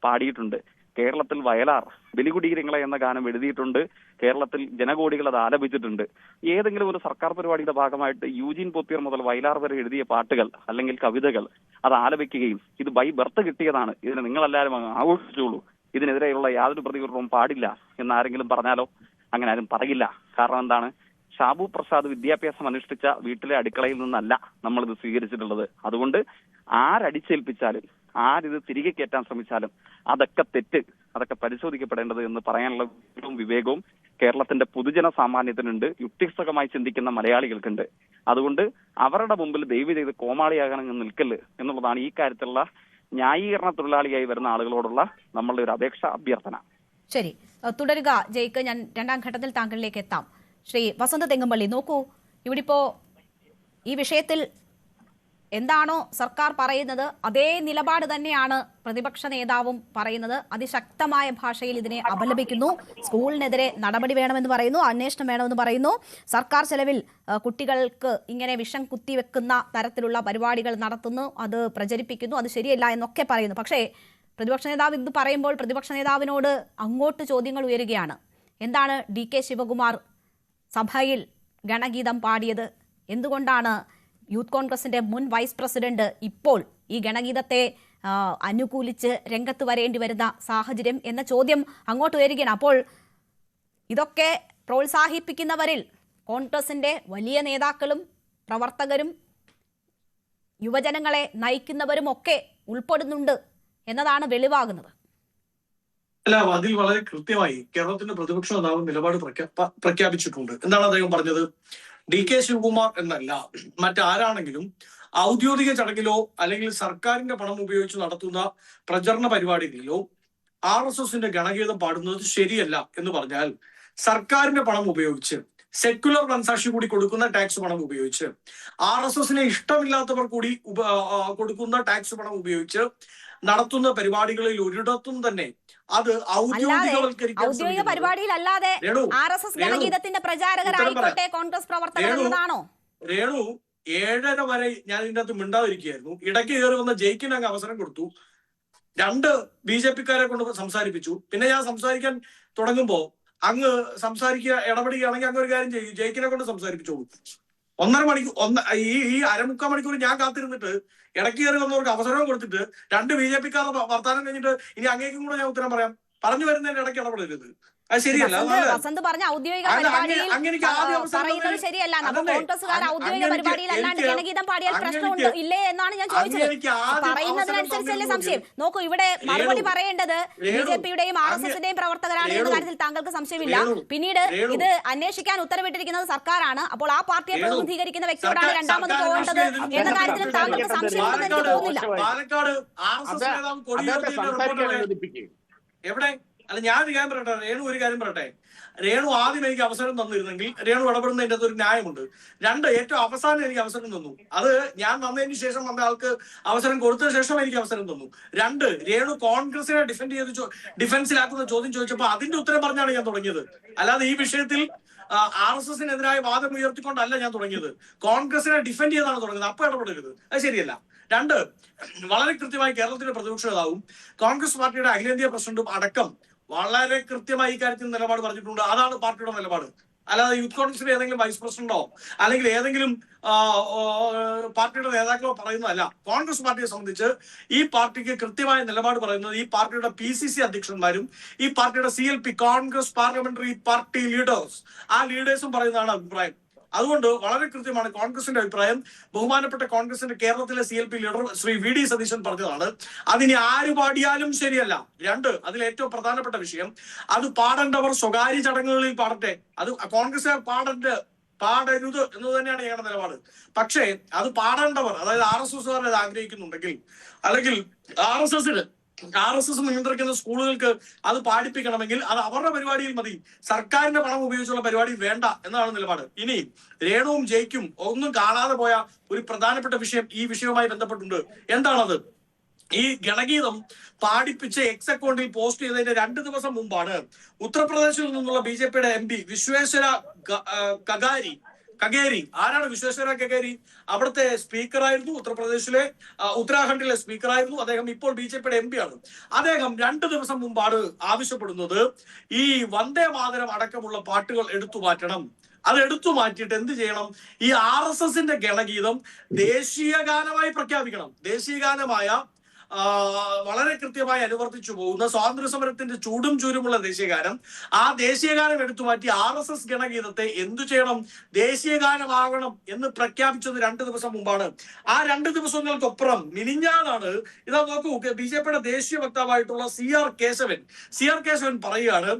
പാടിയിട്ടുണ്ട്. കേരളത്തിൽ വയലാർ ബലികുടീരങ്ങളെ എന്ന ഗാനം എഴുതിയിട്ടുണ്ട്. കേരളത്തിൽ ജനകോടികൾ അത് ആലപിച്ചിട്ടുണ്ട്. ഏതെങ്കിലും ഒരു സർക്കാർ പരിപാടിയുടെ ഭാഗമായിട്ട് യൂജിൻ പോത്തിയർ മുതൽ വയലാർ വരെ എഴുതിയ പാട്ടുകൾ അല്ലെങ്കിൽ കവിതകൾ അത് ആലപിക്കുകയും ഇത് ബൈ ബർത്ത് കിട്ടിയതാണ്, ഇതിനെ നിങ്ങളെല്ലാവരും ആഘോഷിച്ചോളൂ, ഇതിനെതിരെയുള്ള യാതൊരു പ്രതികരണവും പാടില്ല എന്നാരെങ്കിലും പറഞ്ഞാലോ? അങ്ങനെ ആരും പറയില്ല. കാരണം എന്താണ്? ഷാബു പ്രസാദ് വിദ്യാഭ്യാസം അനുഷ്ഠിച്ച വീട്ടിലെ അടുക്കളയിൽ നിന്നല്ല നമ്മളിത് സ്വീകരിച്ചിട്ടുള്ളത്. അതുകൊണ്ട് ആരടിച്ചേൽപ്പിച്ചാലും ആരിത് തിരികെ കയറ്റാൻ ശ്രമിച്ചാലും അതൊക്കെ തെറ്റ്, അതൊക്കെ പരിശോധിക്കപ്പെടേണ്ടത് എന്ന് പറയാനുള്ള വിവേകവും കേരളത്തിന്റെ പൊതുജന സാമാന്യത്തിനുണ്ട്, യുക്തിസഹമായി ചിന്തിക്കുന്ന മലയാളികൾക്കുണ്ട്. അതുകൊണ്ട് അവരുടെ മുമ്പിൽ ദയവ് ചെയ്ത് കോമാളിയാകണമെന്ന് നിൽക്കല് എന്നുള്ളതാണ് ഈ കാര്യത്തിലുള്ള ന്യായീകരണ തൊഴിലാളിയായി വരുന്ന ആളുകളോടുള്ള നമ്മളുടെ ഒരു അപേക്ഷ, അഭ്യർത്ഥന. ശരി, തുടരുക ജയ്ക്ക്. ഞാൻ രണ്ടാം ഘട്ടത്തിൽ താങ്കളിലേക്ക് എത്താം. ശ്രീ വസന്ത തെങ്ങുംപള്ളി, നോക്കൂ, ഇവിടിപ്പോ ഈ വിഷയത്തിൽ എന്താണോ സർക്കാർ പറയുന്നത് അതേ നിലപാട് തന്നെയാണ് പ്രതിപക്ഷ നേതാവും പറയുന്നത്. അതിശക്തമായ ഭാഷയിൽ ഇതിനെ അപലപിക്കുന്നു. സ്കൂളിനെതിരെ നടപടി വേണമെന്ന് പറയുന്നു, അന്വേഷണം വേണമെന്ന് പറയുന്നു. സർക്കാർ ചെലവിൽ കുട്ടികൾക്ക് ഇങ്ങനെ വിഷം കുത്തിവെക്കുന്ന തരത്തിലുള്ള പരിപാടികൾ നടത്തുന്നു, അത് പ്രചരിപ്പിക്കുന്നു, അത് ശരിയല്ല എന്നൊക്കെ പറയുന്നു. പക്ഷേ പ്രതിപക്ഷ നേതാവ് ഇത് പറയുമ്പോൾ പ്രതിപക്ഷ നേതാവിനോട് അങ്ങോട്ട് ചോദ്യങ്ങൾ ഉയരുകയാണ്. എന്താണ് DK ശിവകുമാർ സഭയിൽ ഗണഗീതം പാടിയത്? എന്തുകൊണ്ടാണ് യൂത്ത് കോൺഗ്രസിന്റെ മുൻ വൈസ് പ്രസിഡന്റ് ഇപ്പോൾ ഈ ഗണഗീതത്തെ അനുകൂലിച്ച് രംഗത്ത് വരേണ്ടി വരുന്ന സാഹചര്യം എന്ന ചോദ്യം അങ്ങോട്ട് വരികയാണ്. അപ്പോൾ ഇതൊക്കെ പ്രോത്സാഹിപ്പിക്കുന്നവരിൽ കോൺഗ്രസിന്റെ വലിയ നേതാക്കളും പ്രവർത്തകരും യുവജനങ്ങളെ നയിക്കുന്നവരും ഒക്കെ ഉൾപ്പെടുന്നുണ്ട് എന്നതാണ് വെളിവാകുന്നത്. അല്ല, അതിൽ വളരെ കൃത്യമായി കേരളത്തിന്റെ പ്രതിപക്ഷ നേതാവ് നിലപാട് പ്രഖ്യാപിച്ചിട്ടുണ്ട്. എന്താണ് അദ്ദേഹം പറഞ്ഞത്? DK ശിവകുമാർ എന്നല്ല, മറ്റാരാണെങ്കിലും ഔദ്യോഗിക ചടങ്ങിലോ അല്ലെങ്കിൽ സർക്കാരിന്റെ പണം ഉപയോഗിച്ച് നടത്തുന്ന പ്രചരണ പരിപാടികളിലോ RSSന്റെ ഗണഗീതം പാടുന്നത് ശരിയല്ല എന്ന് പറഞ്ഞാൽ സർക്കാരിന്റെ പണം ഉപയോഗിച്ച്, സെക്യുലർ മനസാക്ഷി കൂടി കൊടുക്കുന്ന ടാക്സ് പണം ഉപയോഗിച്ച്, RSSനെ ഇഷ്ടമില്ലാത്തവർ കൂടി കൊടുക്കുന്ന ടാക്സ് പണം ഉപയോഗിച്ച് നടത്തുന്ന പരിപാടികളിൽ ഒരിടത്തും തന്നെ അത് ഔദ്യോഗിക പരിപാടിയിലല്ലാതെ RSS ഗണഗീതത്തിന്റെ പ്രചാരകരായിക്കോട്ടെ കോൺഗ്രസ് പ്രവർത്തകർ എന്നതാണോ? രേണു 7:30 വരെ ഞാൻ ഇതിന്റെ അകത്ത് മിണ്ടാതിരിക്കുകയായിരുന്നു. ഇടയ്ക്ക് കയറി വന്ന ജയിക്കിന് അങ്ങ് അവസരം കൊടുത്തു. 2 BJP-ക്കാരെ കൊണ്ട് സംസാരിപ്പിച്ചു. പിന്നെ ഞാൻ സംസാരിക്കാൻ തുടങ്ങുമ്പോ അങ്ങ് സംസാരിക്കുക ഇടപെടുകയാണെങ്കിൽ അങ്ങ് ഒരു കാര്യം ചെയ്യും, ജയിക്കിനെ കൊണ്ട് സംസാരിപ്പിച്ചോളൂ. 1.5 മണിക്കൂർ ഈ അരമുക്കാൽ മണിക്കൂർ ഞാൻ കാത്തിരുന്നിട്ട് ഇടയ്ക്ക് കയറി വന്നവർക്ക് അവസരവും കൊടുത്തിട്ട് 2 BJP-ക്കാരുടെ വർത്താനം കഴിഞ്ഞിട്ട് ഇനി അങ്ങേക്കും കൂടെ ഞാൻ ഉത്തരം പറയാം. പറഞ്ഞു വരുന്നതിന്റെ ഇടയ്ക്ക് ഇടപെടരുത്. അത് ശരിയല്ല. വസന്ത് പറഞ്ഞ ഔദ്യോഗിക പരിപാടിയിൽ പറയുന്നത് ശരിയല്ല. അപ്പൊ കോൺഗ്രസ്സുകാർ ഔദ്യോഗിക പരിപാടിയിൽ അല്ലാണ്ട് ജനഗീതം പാടിയാൽ പ്രശ്നമുണ്ടോ ഇല്ലേ എന്നാണ് ഞാൻ ചോദിച്ചത്. പറയുന്നതിനനുസരിച്ചല്ലേ സംശയം. നോക്കൂ, ഇവിടെ മറുപടി പറയേണ്ടത് BJP-യുടെയും RSS-ന്റെയും പ്രവർത്തകരാണ് എന്ന കാര്യത്തിൽ താങ്കൾക്ക് സംശയമില്ല. പിന്നീട് ഇത് അന്വേഷിക്കാൻ ഉത്തരവിട്ടിരിക്കുന്നത് സർക്കാരാണ്. അപ്പോൾ ആ പാർട്ടിയെ പ്രതിനിധീകരിക്കുന്ന വ്യക്തിയോടാണ് രണ്ടാമത് പോകേണ്ടത് എന്ന കാര്യത്തിൽ താങ്കൾക്ക് സംശയമുണ്ടെന്ന് എനിക്ക് തോന്നുന്നില്ല. പാലക്കാട് എവിടെ അല്ല, ഞാനൊരു കാര്യം പറയട്ടെ, രേണു ഒരു കാര്യം പറയട്ടെ. രേണു ആദ്യം എനിക്ക് അവസരം തന്നിരുന്നെങ്കിൽ രേണു ഇടപെടുന്നതിന്റെ അകത്ത് ഒരു ന്യായമുണ്ട്. 2, ഏറ്റവും അവസാനം എനിക്ക് അവസരം തന്നു. അത് ഞാൻ വന്നതിന് ശേഷം വന്ന ആൾക്ക് അവസരം കൊടുത്ത ശേഷം എനിക്ക് അവസരം തന്നു. 2, രേണു കോൺഗ്രസിനെ ഡിഫൻസിലാക്കുന്ന ചോദ്യം ചോദിച്ചപ്പോൾ അതിന്റെ ഉത്തരം പറഞ്ഞാണ് ഞാൻ തുടങ്ങിയത്. അല്ലാതെ ഈ വിഷയത്തിൽ RSS-നെതിരായ വാദം ഉയർത്തിക്കൊണ്ടല്ല ഞാൻ തുടങ്ങിയത്. കോൺഗ്രസിനെ ഡിഫെൻഡ് ചെയ്താണ് തുടങ്ങുന്നത്. അപ്പൊ ഇടപെടരുത്, അത് ശരിയല്ല. 2, വളരെ കൃത്യമായി കേരളത്തിന്റെ പ്രതിപക്ഷ നേതാവും കോൺഗ്രസ് പാർട്ടിയുടെ അഖിലേന്ത്യാ പ്രസിഡന്റും അടക്കം വളരെ കൃത്യമായി ഇക്കാര്യത്തിൽ നിലപാട് പറഞ്ഞിട്ടുണ്ട്. അതാണ് പാർട്ടിയുടെ നിലപാട്. അല്ലാതെ യൂത്ത് കോൺഗ്രസിന്റെ ഏതെങ്കിലും വൈസ് പ്രസിഡന്റോ അല്ലെങ്കിൽ ഏതെങ്കിലും പാർട്ടിയുടെ നേതാക്കളോ പറയുന്നതല്ല. കോൺഗ്രസ് പാർട്ടിയെ സംബന്ധിച്ച് ഈ പാർട്ടിക്ക് കൃത്യമായ നിലപാട് പറയുന്നത് ഈ പാർട്ടിയുടെ PCC അധ്യക്ഷന്മാരും ഈ പാർട്ടിയുടെ CLP Congress parliamentary party leaders, ആ ലീഡേഴ്സും പറയുന്നതാണ് അഭിപ്രായം. അതുകൊണ്ട് വളരെ കൃത്യമാണ് കോൺഗ്രസിന്റെ അഭിപ്രായം. ബഹുമാനപ്പെട്ട കോൺഗ്രസിന്റെ കേരളത്തിലെ CLP leader Shri VD Satheesan പറഞ്ഞതാണ്. അതിന് ആര് പാടിയാലും ശരിയല്ല. 2, അതിൽ ഏറ്റവും പ്രധാനപ്പെട്ട വിഷയം, അത് പാടേണ്ടവർ സ്വകാര്യ ചടങ്ങുകളിൽ പാടട്ടെ. അത് കോൺഗ്രസുകാർ പാടരുത് എന്ന് തന്നെയാണ് ഞങ്ങളുടെ നിലപാട്. പക്ഷേ അത് പാടേണ്ടവർ, അതായത് RSS-കാർ അത് ആഗ്രഹിക്കുന്നുണ്ടെങ്കിൽ, അല്ലെങ്കിൽ RSS നിയന്ത്രിക്കുന്ന സ്കൂളുകൾക്ക് അത് പാടിപ്പിക്കണമെങ്കിൽ അത് അവരുടെ പരിപാടിയിൽ മതി. സർക്കാരിന്റെ പണം ഉപയോഗിച്ചുള്ള പരിപാടി വേണ്ട എന്നാണ് നിലപാട്. ഇനി രേണുവും ജയ്ക്കും ഒന്നും കാണാതെ പോയ ഒരു പ്രധാനപ്പെട്ട വിഷയം ഈ വിഷയവുമായി ബന്ധപ്പെട്ടുണ്ട്. എന്താണത്? ഈ ഗണഗീതം പാടിപ്പിച്ച് എക്സ് അക്കൗണ്ടിൽ പോസ്റ്റ് ചെയ്തതിന്റെ 2 ദിവസം മുമ്പാണ് ഉത്തർപ്രദേശിൽ നിന്നുള്ള BJP-യുടെ MP വിശ്വേശ്വര കഗേരി. ആരാണ് വിശ്വേശ്വര കഗേരി? അവിടുത്തെ സ്പീക്കറായിരുന്നു, ഉത്തർപ്രദേശിലെ ഉത്തരാഖണ്ഡിലെ സ്പീക്കറായിരുന്നു. അദ്ദേഹം ഇപ്പോൾ BJP-യുടെ MP ആണ്. അദ്ദേഹം 2 ദിവസം മുമ്പാണ് ആവശ്യപ്പെടുന്നത് ഈ വന്ദേ മാതരം അടക്കമുള്ള പാട്ടുകൾ എടുത്തു മാറ്റണം. അത് എടുത്തു മാറ്റിയിട്ട് എന്ത് ചെയ്യണം? ഈ RSS-ന്റെ ഗണഗീതം ദേശീയ ഗാനമായി പ്രഖ്യാപിക്കണം. ദേശീയ ഗാനമായ വളരെ കൃത്യമായി അനുവർത്തിച്ചു പോകുന്ന സ്വാതന്ത്ര്യ സമരത്തിന്റെ ചൂടും ചൂരുമുള്ള ദേശീയഗാനം, ആ ദേശീയഗാനം എടുത്തു മാറ്റി RSS ഗണഗീതത്തെ എന്തു ചെയ്യണം? ദേശീയഗാനമാകണം എന്ന് പ്രഖ്യാപിച്ചത് 2 ദിവസം മുമ്പാണ്. ആ 2 ദിവസങ്ങൾക്കൊപ്പുറം മിനിഞ്ഞാന്നാണ് ഇതാ നോക്കൂ, BJP-യുടെ ദേശീയ വക്താവായിട്ടുള്ള CR കേശവൻ പറയുകയാണ്,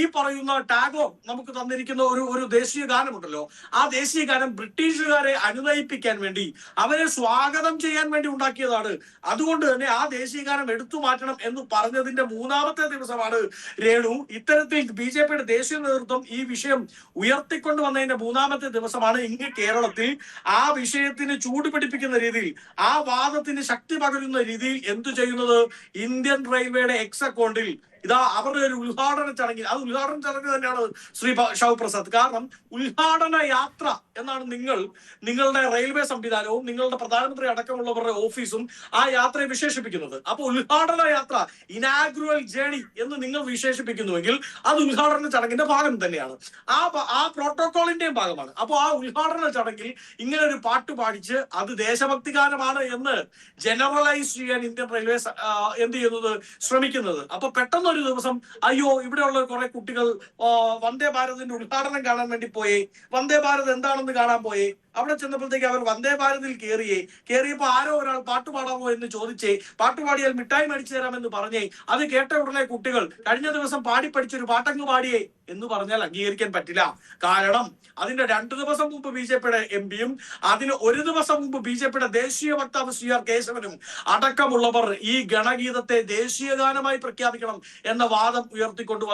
ഈ പറയുന്ന ടാഗോർ നമുക്ക് തന്നിരിക്കുന്ന ഒരു ദേശീയ ഗാനമുണ്ടല്ലോ, ആ ദേശീയ ഗാനം ബ്രിട്ടീഷുകാരെ അനുനയിപ്പിക്കാൻ വേണ്ടി, അവരെ സ്വാഗതം ചെയ്യാൻ വേണ്ടി ഉണ്ടാക്കിയതാണ്. അതുകൊണ്ട് ആ ദേശീയ ഗാനം എടുത്തു മാറ്റണം എന്ന് പറഞ്ഞതിന്റെ 3ാമത്തെ ദിവസമാണ് രേണു ഇത്തരത്തിൽ BJP-യുടെ ദേശീയ നേതൃത്വം ഈ വിഷയം ഉയർത്തിക്കൊണ്ടുവന്നതിന്റെ 3ാമത്തെ ദിവസമാണ് ഇങ്ങ് കേരളത്തിൽ ആ വിഷയത്തിന് ചൂടുപിടിപ്പിക്കുന്ന രീതിയിൽ, ആ വാദത്തിന് ശക്തി പകരുന്ന രീതിയിൽ എന്തു ചെയ്യുന്നത്? ഇന്ത്യൻ റെയിൽവേയുടെ എക്സ് അക്കൗണ്ടിൽ ഇതാ അവരുടെ ഒരു ഉദ്ഘാടന ചടങ്ങിൽ, അത് ഉദ്ഘാടന ചടങ്ങ് തന്നെയാണ് ശ്രീ ശിവപ്രസാദ്. കാരണം ഉദ്ഘാടന യാത്ര എന്നാണ് നിങ്ങളുടെ റെയിൽവേ സംവിധാനവും നിങ്ങളുടെ പ്രധാനമന്ത്രി അടക്കമുള്ളവരുടെ ഓഫീസും ആ യാത്രയെ വിശേഷിപ്പിക്കുന്നത്. അപ്പൊ ഉദ്ഘാടന യാത്ര, ഇനാഗുറൽ ജേണി എന്ന് നിങ്ങൾ വിശേഷിപ്പിക്കുന്നുവെങ്കിൽ അത് ഉദ്ഘാടന ചടങ്ങിന്റെ ഭാഗം തന്നെയാണ്, ആ പ്രോട്ടോകോളിന്റെയും ഭാഗമാണ്. അപ്പോൾ ആ ഉദ്ഘാടന ചടങ്ങിൽ ഇങ്ങനെ ഒരു പാട്ട് പാടിച്ച് അത് ദേശഭക്തി ഗാനമാണ് എന്ന് ജനറലൈസ് ചെയ്യാൻ ഇന്ത്യൻ റെയിൽവേ എന്ത് ചെയ്യുന്നത്? ശ്രമിക്കുന്നത്. അപ്പൊ പെട്ടെന്ന് ഒരു ദിവസം അയ്യോ ഇവിടെയുള്ള കുറെ കുട്ടികൾ വന്ദേ ഭാരതിന്റെ ഉദ്ഘാടനം കാണാൻ വേണ്ടി പോയി, വന്ദേ ഭാരത് എന്താണെന്ന് കാണാൻ പോയി. അവിടെ ചെന്നപ്പോഴത്തേക്ക് അവർ വന്ദേ ഭാരതിൽ കയറിയപ്പോ ആരോ ഒരാൾ പാട്ട് പാടാമോ എന്ന് ചോദിച്ചേ, പാട്ട് പാടിയാൽ മിഠായി മേടിച്ചു തരാമെന്ന് പറഞ്ഞേ. അത് കേട്ട ഉടനെ കുട്ടികൾ കഴിഞ്ഞ ദിവസം പഠിച്ചൊരു പാട്ടങ്ങ് പാടിയേ എന്ന് പറഞ്ഞാൽ അംഗീകരിക്കാൻ പറ്റില്ല. കാരണം അതിന്റെ 2 ദിവസം മുമ്പ് BJP-യുടെ MP-യും അതിന് 1 ദിവസം മുമ്പ് BJP-യുടെ ദേശീയ വക്താവ് CR കേശവനും അടക്കമുള്ളവർ ഈ ഗണഗീതത്തെ ദേശീയ ഗാനമായി പ്രഖ്യാപിക്കണം എന്ന വാദം ഉയർത്തിക്കൊണ്ട്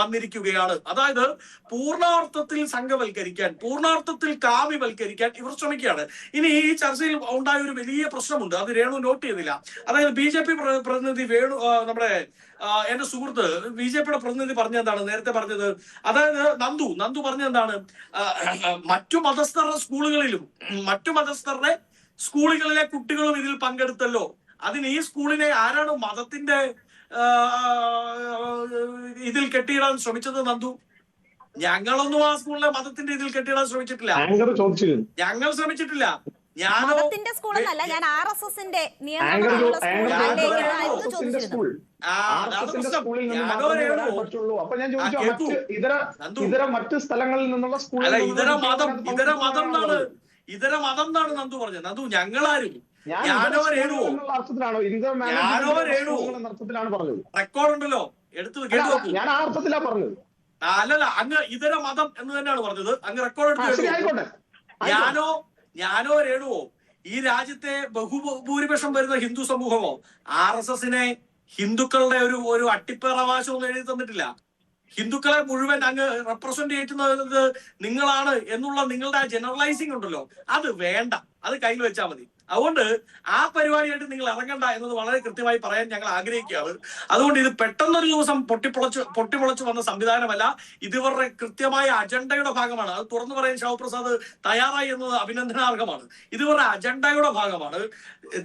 വന്നിരിക്കുകയാണ്. അതായത് പൂർണ്ണാർത്ഥത്തിൽ സംഘവൽക്കരിക്കാൻ, പൂർണ്ണാർത്ഥത്തിൽ കാവ്യവൽക്കരിക്കാൻ ഇവർ ശ്രമിക്കുകയാണ്. ഇനി ഈ ചർച്ചയിൽ ഉണ്ടായ ഒരു വലിയ പ്രശ്നമുണ്ട്, അത് രേണു നോട്ട് ചെയ്തില്ല. അതായത് BJP പ്രതിനിധി നമ്മുടെ എന്റെ സുഹൃത്ത് BJP-യുടെ പ്രതിനിധി പറഞ്ഞെന്താണ് നേരത്തെ പറഞ്ഞത്? അതായത് നന്ദു പറഞ്ഞെന്താണ്? മറ്റു മതസ്ഥരുടെ സ്കൂളുകളിലെ കുട്ടികളും ഇതിൽ പങ്കെടുത്തല്ലോ. അതിന് ഈ സ്കൂളിനെ ആരാണ് മതത്തിന്റെ ഇതിൽ കെട്ടിയിടാൻ ശ്രമിച്ചത്? നന്ദു ഞങ്ങളൊന്നും ആ സ്കൂളിലെ മതത്തിന്റെ ഇതിൽ കെട്ടിയിടാൻ ശ്രമിച്ചിട്ടില്ല. ആങ്കർ ചോദിച്ചിരുന്നു. ഞങ്ങൾ ശ്രമിച്ചിട്ടില്ല. ഞാനോ മതത്തിന്റെ സ്കൂളെന്നല്ല, ഞാൻ RSSന്റെ ആങ്കർ സ്കൂൾ ഞാനോ പറ്റുള്ളൂ. അപ്പൊ ഞാൻ ചോദിച്ചു ഇതര മറ്റ് സ്ഥലങ്ങളിൽ നിന്നുള്ള അല്ല, ഇതര മതം എന്നാണ് നന്ദു പറഞ്ഞത്. നന്ദു ഞങ്ങളാരും ഞാനോ രേണുവോ അർത്ഥത്തിലാണോ അർത്ഥത്തിലാണ് പറഞ്ഞത്. റെക്കോർഡ് ഉണ്ടല്ലോ, എടുത്ത് കേട്ടു നോക്കൂ. ഞാൻ ആ അർത്ഥത്തിലാ പറഞ്ഞത്. അല്ലല്ല, അങ്ങ് ഇതര മതം എന്ന് തന്നെയാണ് പറഞ്ഞത്. അങ്ങ് റെക്കോർഡ് എടുത്ത് ഞാനോ രേണുവോ ഈ രാജ്യത്തെ ബഹുഭൂരിപക്ഷം വരുന്ന ഹിന്ദു സമൂഹമോ RSSനെ ഹിന്ദുക്കളുടെ ഒരു അട്ടിപ്പേറവകാശമൊന്നും എഴുതി തന്നിട്ടില്ല. ഹിന്ദുക്കളെ മുഴുവൻ അങ്ങ് റെപ്രസെന്റ് ചെയ്യുന്നത് നിങ്ങളാണ് എന്നുള്ള നിങ്ങളുടെ ആ ജനറലൈസിംഗ് ഉണ്ടല്ലോ, അത് വേണ്ട, അത് കയ്യിൽ വെച്ചാൽ മതി. അതുകൊണ്ട് ആ പരിപാടിയായിട്ട് നിങ്ങൾ ഇറങ്ങണ്ട എന്നത് വളരെ കൃത്യമായി പറയാൻ ഞങ്ങൾ ആഗ്രഹിക്കുകയാണ്. അതുകൊണ്ട് ഇത് പെട്ടെന്നൊരു ദിവസം പൊട്ടിമുളച്ചു വന്ന സംവിധാനമല്ല, ഇതിവരുടെ കൃത്യമായ അജണ്ടയുടെ ഭാഗമാണ്. അത് തുറന്നു പറയാൻ ശിവപ്രസാദ് തയ്യാറായി എന്നത് അഭിനന്ദനാർഹമാണ്. ഇതിവരുടെ അജണ്ടയുടെ ഭാഗമാണ്.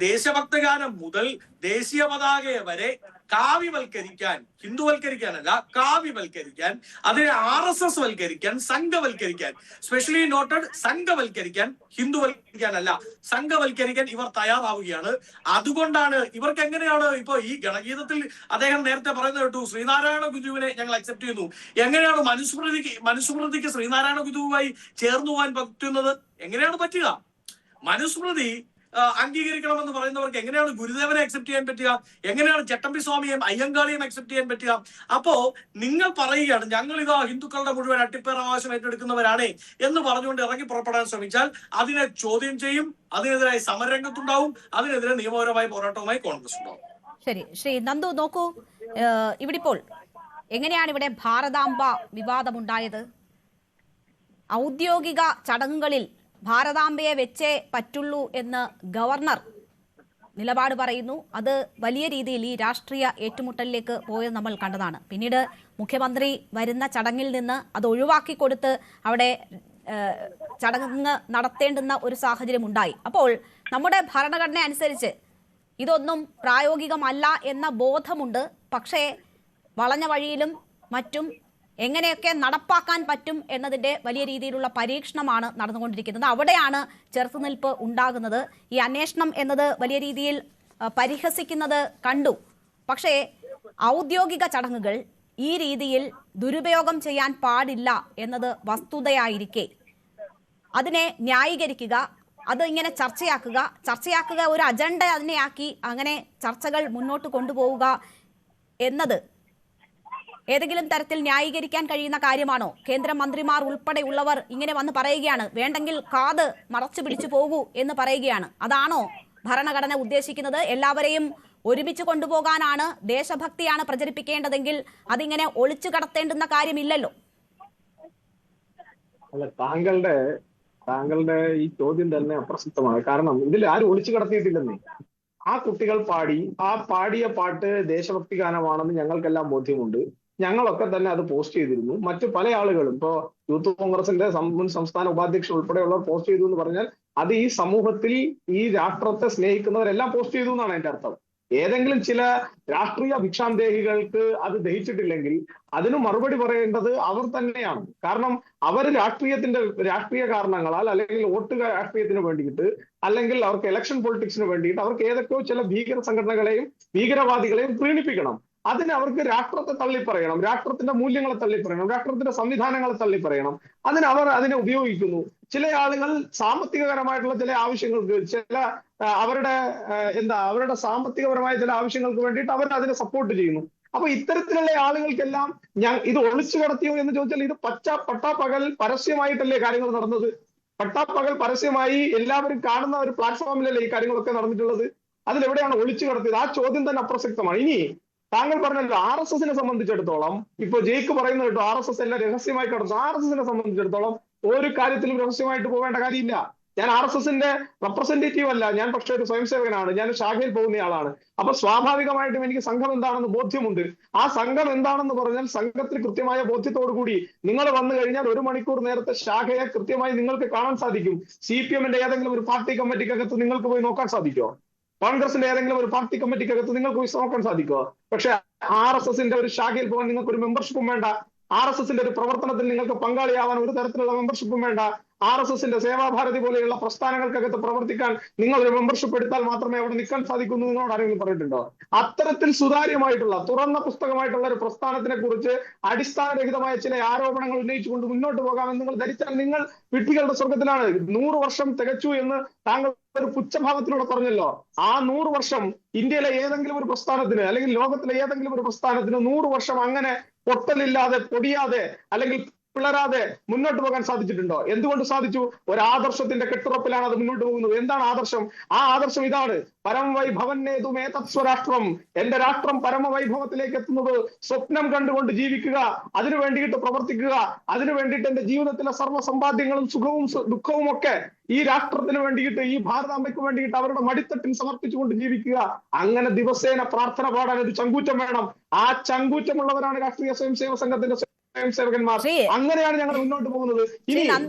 ദേശഭക്തഗാനം മുതൽ ദേശീയ പതാകയെ വരെ കാവ്യവൽക്കരിക്കാൻ, ഹിന്ദുവൽക്കരിക്കാനല്ല കാവ്യവൽക്കരിക്കാൻ, അതിനെ RSS വൽക്കരിക്കാൻ, സംഘവൽക്കരിക്കാൻ, സ്പെഷ്യലി നോട്ടഡ് സംഘവൽക്കരിക്കാൻ, ഹിന്ദുവൽക്കരിക്കാനല്ല സംഘവൽക്കരിക്കാൻ ഇവർ തയ്യാറാവുകയാണ്. അതുകൊണ്ടാണ് ഇവർക്ക് എങ്ങനെയാണ് ഇപ്പൊ ഈ ഗണഗീതത്തിൽ അദ്ദേഹം നേരത്തെ പറയുന്നത് കേട്ടു, ശ്രീനാരായണ ഗുരുവിനെ ഞങ്ങൾ അക്സെപ്റ്റ് ചെയ്യുന്നു. എങ്ങനെയാണ് മനുസ്മൃതിക്ക് ശ്രീനാരായണ ഗുരുവുമായി ചേർന്നു പോകാൻ പറ്റുന്നത്? എങ്ങനെയാണ് പറ്റുക? മനുസ്മൃതി അംഗീകരിക്കണമെന്ന് പറയുന്നവർക്ക് എങ്ങനെയാണ് ഗുരുദേവനെ അക്സെപ്റ്റ് ചെയ്യാൻ പറ്റുക? എങ്ങനെയാണ് ചട്ടമ്പി സ്വാമിയെയും അയ്യങ്കാളിയെയും അക്സെപ്റ്റ് ചെയ്യാൻ പറ്റുക? അപ്പോ നിങ്ങൾ പറയുകയാണ് ഞങ്ങൾ ഇതാ ഹിന്ദുക്കളുടെ മുഴുവൻ അട്ടിപ്പേറാവകാശം ഏറ്റെടുക്കുന്നവരാണ് എന്ന് പറഞ്ഞുകൊണ്ട് ഇറങ്ങി പുറപ്പെടാൻ ശ്രമിച്ചാൽ അതിനെ ചോദ്യം ചെയ്യും, അതിനെതിരായി സമരരംഗത്തുണ്ടാവും, അതിനെതിരെ നിയമപരമായ പോരാട്ടവുമായി കോൺഗ്രസ് ഉണ്ടാവും. ശരി, ശ്രീ നന്ദു നോക്കൂ, ഇവിടിപ്പോൾ എങ്ങനെയാണ് ഇവിടെ ഭാരതാംബ വിവാദമുണ്ടായത്? ഔദ്യോഗിക ചടങ്ങുകളിൽ ഭാരതാംബയെ വെച്ചേ പറ്റുള്ളൂ എന്ന് ഗവർണർ നിലപാട് പറയുന്നു. അത് വലിയ രീതിയിൽ ഈ രാഷ്ട്രീയ ഏറ്റുമുട്ടലിലേക്ക് പോയത് നമ്മൾ കണ്ടതാണ്. പിന്നീട് മുഖ്യമന്ത്രി വരുന്ന ചടങ്ങിൽ നിന്ന് അത് ഒഴിവാക്കി കൊടുത്ത് അവിടെ ചടങ്ങ് നടത്തേണ്ടുന്ന ഒരു സാഹചര്യം ഉണ്ടായി. അപ്പോൾ നമ്മുടെ ഭരണഘടന അനുസരിച്ച് ഇതൊന്നും പ്രായോഗികമല്ല എന്ന ബോധമുണ്ട്. പക്ഷേ വളഞ്ഞ വഴിയിലും മറ്റും എങ്ങനെയൊക്കെ നടപ്പാക്കാൻ പറ്റും എന്നതിൻ്റെ വലിയ രീതിയിലുള്ള പരീക്ഷണമാണ് നടന്നുകൊണ്ടിരിക്കുന്നത്. അവിടെയാണ് ചെറുത്തുനിൽപ്പ് ഉണ്ടാകുന്നത്. ഈ അന്വേഷണം എന്നത് വലിയ രീതിയിൽ പരിഹസിക്കുന്നത് കണ്ടു. പക്ഷേ ഔദ്യോഗിക ചടങ്ങുകൾ ഈ രീതിയിൽ ദുരുപയോഗം ചെയ്യാൻ പാടില്ല എന്നത് വസ്തുതയായിരിക്കെ അതിനെ ന്യായീകരിക്കുക, അത് ഇങ്ങനെ ചർച്ചയാക്കുക, ഒരു അജണ്ട അതിനെയാക്കി അങ്ങനെ ചർച്ചകൾ മുന്നോട്ട് കൊണ്ടുപോവുക എന്നത് ഏതെങ്കിലും തരത്തിൽ ന്യായീകരിക്കാൻ കഴിയുന്ന കാര്യമാണോ? കേന്ദ്രമന്ത്രിമാർ ഉൾപ്പെടെയുള്ളവർ ഇങ്ങനെ വന്ന് പറയുകയാണ്, വേണ്ടെങ്കിൽ കാത് മറച്ചു പിടിച്ചു പോകൂ എന്ന് പറയുകയാണ്. അതാണോ ഭരണഘടന ഉദ്ദേശിക്കുന്നത്? എല്ലാവരെയും ഒരുമിച്ച് കൊണ്ടുപോകാനാണ്, ദേശഭക്തിയാണ് പ്രചരിപ്പിക്കേണ്ടതെങ്കിൽ അതിങ്ങനെ ഒളിച്ചു കടത്തേണ്ടുന്ന കാര്യമില്ലല്ലോ. അല്ല, താങ്കളുടെ ഈ ചോദ്യം തന്നെ അപ്രസക്തമാണ്. കാരണം ഇതിൽ ആരും ഒളിച്ചു കടത്തിയിട്ടില്ലെന്നേ. ആ കുട്ടികൾ പാടിയ പാട്ട് ദേശഭക്തി ഗാനമാണെന്ന് ഞങ്ങൾക്കെല്ലാം ബോധ്യമുണ്ട്. ഞങ്ങളൊക്കെ തന്നെ അത് പോസ്റ്റ് ചെയ്തിരുന്നു. മറ്റു പല ആളുകളും ഇപ്പോ യൂത്ത് കോൺഗ്രസിന്റെ മുൻ സംസ്ഥാന ഉപാധ്യക്ഷൻ ഉൾപ്പെടെയുള്ളവർ പോസ്റ്റ് ചെയ്തു എന്ന് പറഞ്ഞാൽ അത് ഈ സമൂഹത്തിൽ ഈ രാഷ്ട്രത്തെ സ്നേഹിക്കുന്നവരെല്ലാം പോസ്റ്റ് ചെയ്തു എന്നാണ് അതിന്റെ അർത്ഥം. ഏതെങ്കിലും ചില രാഷ്ട്രീയ ഭിക്ഷാന്തേഹികൾക്ക് അത് ദഹിച്ചിട്ടില്ലെങ്കിൽ അതിന് മറുപടി പറയേണ്ടത് അവർ തന്നെയാണ്. കാരണം അവർ രാഷ്ട്രീയ കാരണങ്ങളാൽ അല്ലെങ്കിൽ വോട്ട് രാഷ്ട്രീയത്തിന് വേണ്ടിയിട്ട് അല്ലെങ്കിൽ അവർക്ക് ഇലക്ഷൻ പൊളിറ്റിക്സിന് വേണ്ടിയിട്ട് അവർക്ക് ഏതൊക്കെയോ ചില ഭീകര സംഘടനകളെയും ഭീകരവാദികളെയും പ്രീണിപ്പിക്കണം. അതിന് അവർക്ക് രാഷ്ട്രത്തെ തള്ളിപ്പറയണം, രാഷ്ട്രത്തിന്റെ മൂല്യങ്ങളെ തള്ളിപ്പറയണം, രാഷ്ട്രത്തിന്റെ സംവിധാനങ്ങളെ തള്ളിപ്പറയണം. അതിനെ ഉപയോഗിക്കുന്നു. ചില ആളുകൾ സാമ്പത്തികപരമായിട്ടുള്ള ചില ആവശ്യങ്ങൾക്ക്, അവരുടെ സാമ്പത്തികപരമായ ചില ആവശ്യങ്ങൾക്ക് വേണ്ടിയിട്ട് അവർ അതിനെ സപ്പോർട്ട് ചെയ്യുന്നു. അപ്പൊ ഇത്തരത്തിലുള്ള ആളുകൾക്കെല്ലാം ഇത് ഒളിച്ചു കടത്തിയോ എന്ന് ചോദിച്ചാൽ ഇത് പട്ടാപ്പകൽ പരസ്യമായിട്ടല്ലേ കാര്യങ്ങൾ നടന്നത്? പട്ടാപ്പകൽ പരസ്യമായി എല്ലാവരും കാണുന്ന ഒരു പ്ലാറ്റ്ഫോമിലല്ലേ ഈ കാര്യങ്ങളൊക്കെ നടന്നിട്ടുള്ളത്? അതിലെവിടെയാണ് ഒളിച്ചു കടത്തിയത്? ആ ചോദ്യം തന്നെ അപ്രസക്തമാണ്. ഇനി താങ്കൾ പറഞ്ഞല്ലോ RSSനെ സംബന്ധിച്ചിടത്തോളം, ഇപ്പൊ ജയിക്ക് പറയുന്നത് കേട്ടോ RSS എല്ലാം രഹസ്യമായി കടന്നു. RSSനെ സംബന്ധിച്ചിടത്തോളം ഒരു കാര്യത്തിലും രഹസ്യമായിട്ട് പോകേണ്ട കാര്യമില്ല. ഞാൻ RSSന്റെ റെപ്രസെന്റേറ്റീവ് അല്ല, ഞാൻ പക്ഷേ ഒരു സ്വയംസേവകനാണ്, ഞാൻ ശാഖയിൽ പോകുന്നയാളാണ്. അപ്പൊ സ്വാഭാവികമായിട്ടും എനിക്ക് സംഘം എന്താണെന്ന് ബോധ്യമുണ്ട്. ആ സംഘം എന്താണെന്ന് പറഞ്ഞാൽ സംഘത്തിന് കൃത്യമായ ബോധ്യത്തോടു കൂടി നിങ്ങൾ വന്നു കഴിഞ്ഞാൽ 1 മണിക്കൂർ നേരത്തെ ശാഖയെ കൃത്യമായി നിങ്ങൾക്ക് കാണാൻ സാധിക്കും. CPMന്റെ ഏതെങ്കിലും ഒരു പാർട്ടി കമ്മിറ്റിക്കകത്ത് നിങ്ങൾക്ക് പോയി നോക്കാൻ സാധിക്കുമോ? കോൺഗ്രസിന്റെ ഏതെങ്കിലും ഒരു പാർട്ടി കമ്മിറ്റിക്കകത്ത് നിങ്ങൾക്ക് പോയി നോക്കാൻ സാധിക്കുമോ? പക്ഷെ RSSന്റെ ഒരു ശാഖയിൽ പോകാൻ നിങ്ങൾക്ക് ഒരു മെമ്പർഷിപ്പും വേണ്ട, RSSന്റെ ഒരു പ്രവർത്തനത്തിൽ നിങ്ങൾക്ക് പങ്കാളിയാവാൻ ഒരു തരത്തിലുള്ള മെമ്പർഷിപ്പും വേണ്ട. RSSന്റെ സേവാഭാരതി പോലെയുള്ള പ്രസ്ഥാനങ്ങൾക്കകത്ത് പ്രവർത്തിക്കാൻ നിങ്ങൾ ഒരു മെമ്പർഷിപ്പ് എടുത്താൽ മാത്രമേ അവിടെ നിൽക്കാൻ സാധിക്കൂ നിങ്ങളോട് ആരെങ്കിലും പറഞ്ഞിട്ടുണ്ടോ? അത്തരത്തിൽ സുതാര്യമായിട്ടുള്ള തുറന്ന പുസ്തകമായിട്ടുള്ള ഒരു പ്രസ്ഥാനത്തിനെ കുറിച്ച് അടിസ്ഥാനരഹിതമായ ചില ആരോപണങ്ങൾ ഉന്നയിച്ചുകൊണ്ട് മുന്നോട്ട് പോകാമെന്ന് നിങ്ങൾ ധരിച്ചാൽ നിങ്ങൾ വിഡ്ഢികളുടെ സ്വർഗത്തിലാണ്. 100 വർഷം തികച്ചു എന്ന് താങ്കൾ ഒരു പുച്ഛഭാവത്തിലൂടെ പറഞ്ഞല്ലോ. ആ 100 വർഷം ഇന്ത്യയിലെ ഏതെങ്കിലും ഒരു പ്രസ്ഥാനത്തിന് അല്ലെങ്കിൽ ലോകത്തിലെ ഏതെങ്കിലും ഒരു പ്രസ്ഥാനത്തിന് 100 വർഷം അങ്ങനെ പൊട്ടലില്ലാതെ പൊടിയാതെ അല്ലെങ്കിൽ പിളരാതെ മുന്നോട്ട് പോകാൻ സാധിച്ചിട്ടുണ്ടോ? എന്തുകൊണ്ട് സാധിച്ചു? ഒരു ആദർശത്തിന്റെ കെട്ടുറപ്പിലാണ് അത് മുന്നോട്ട് പോകുന്നത്. എന്താണ് ആദർശം? ആ ആദർശം ഇതാണ്: പരമവൈഭവന്നേതുമേ തത്സ്വരാഷ്ട്രം. എന്റെ രാഷ്ട്രം പരമവൈഭവത്തിലേക്ക് എത്തുന്നത് സ്വപ്നം കണ്ടുകൊണ്ട് ജീവിക്കുക, അതിനു വേണ്ടിയിട്ട് പ്രവർത്തിക്കുക, അതിനു വേണ്ടിയിട്ട് എന്റെ ജീവിതത്തിലെ സർവ്വ സമ്പാദ്യങ്ങളും സുഖവും ദുഃഖവും ഒക്കെ ഈ രാഷ്ട്രത്തിന് വേണ്ടിയിട്ട്, ഈ ഭാരതാംബയ്ക്ക് വേണ്ടിയിട്ട് അവരുടെ മടിത്തട്ടിൽ സമർപ്പിച്ചുകൊണ്ട് ജീവിക്കുക. അങ്ങനെ ദിവസേന പ്രാർത്ഥന പാടാൻ ഒരു ചങ്കൂറ്റം വേണം. ആ ചങ്കൂറ്റമുള്ളവരാണ് രാഷ്ട്രീയ സ്വയംസേവക സംഘത്തിന്റെ സ്വയംസേവകന്മാർ. അങ്ങനെയാണ് ഞങ്ങൾ മുന്നോട്ട് പോകുന്നത്. ഇനി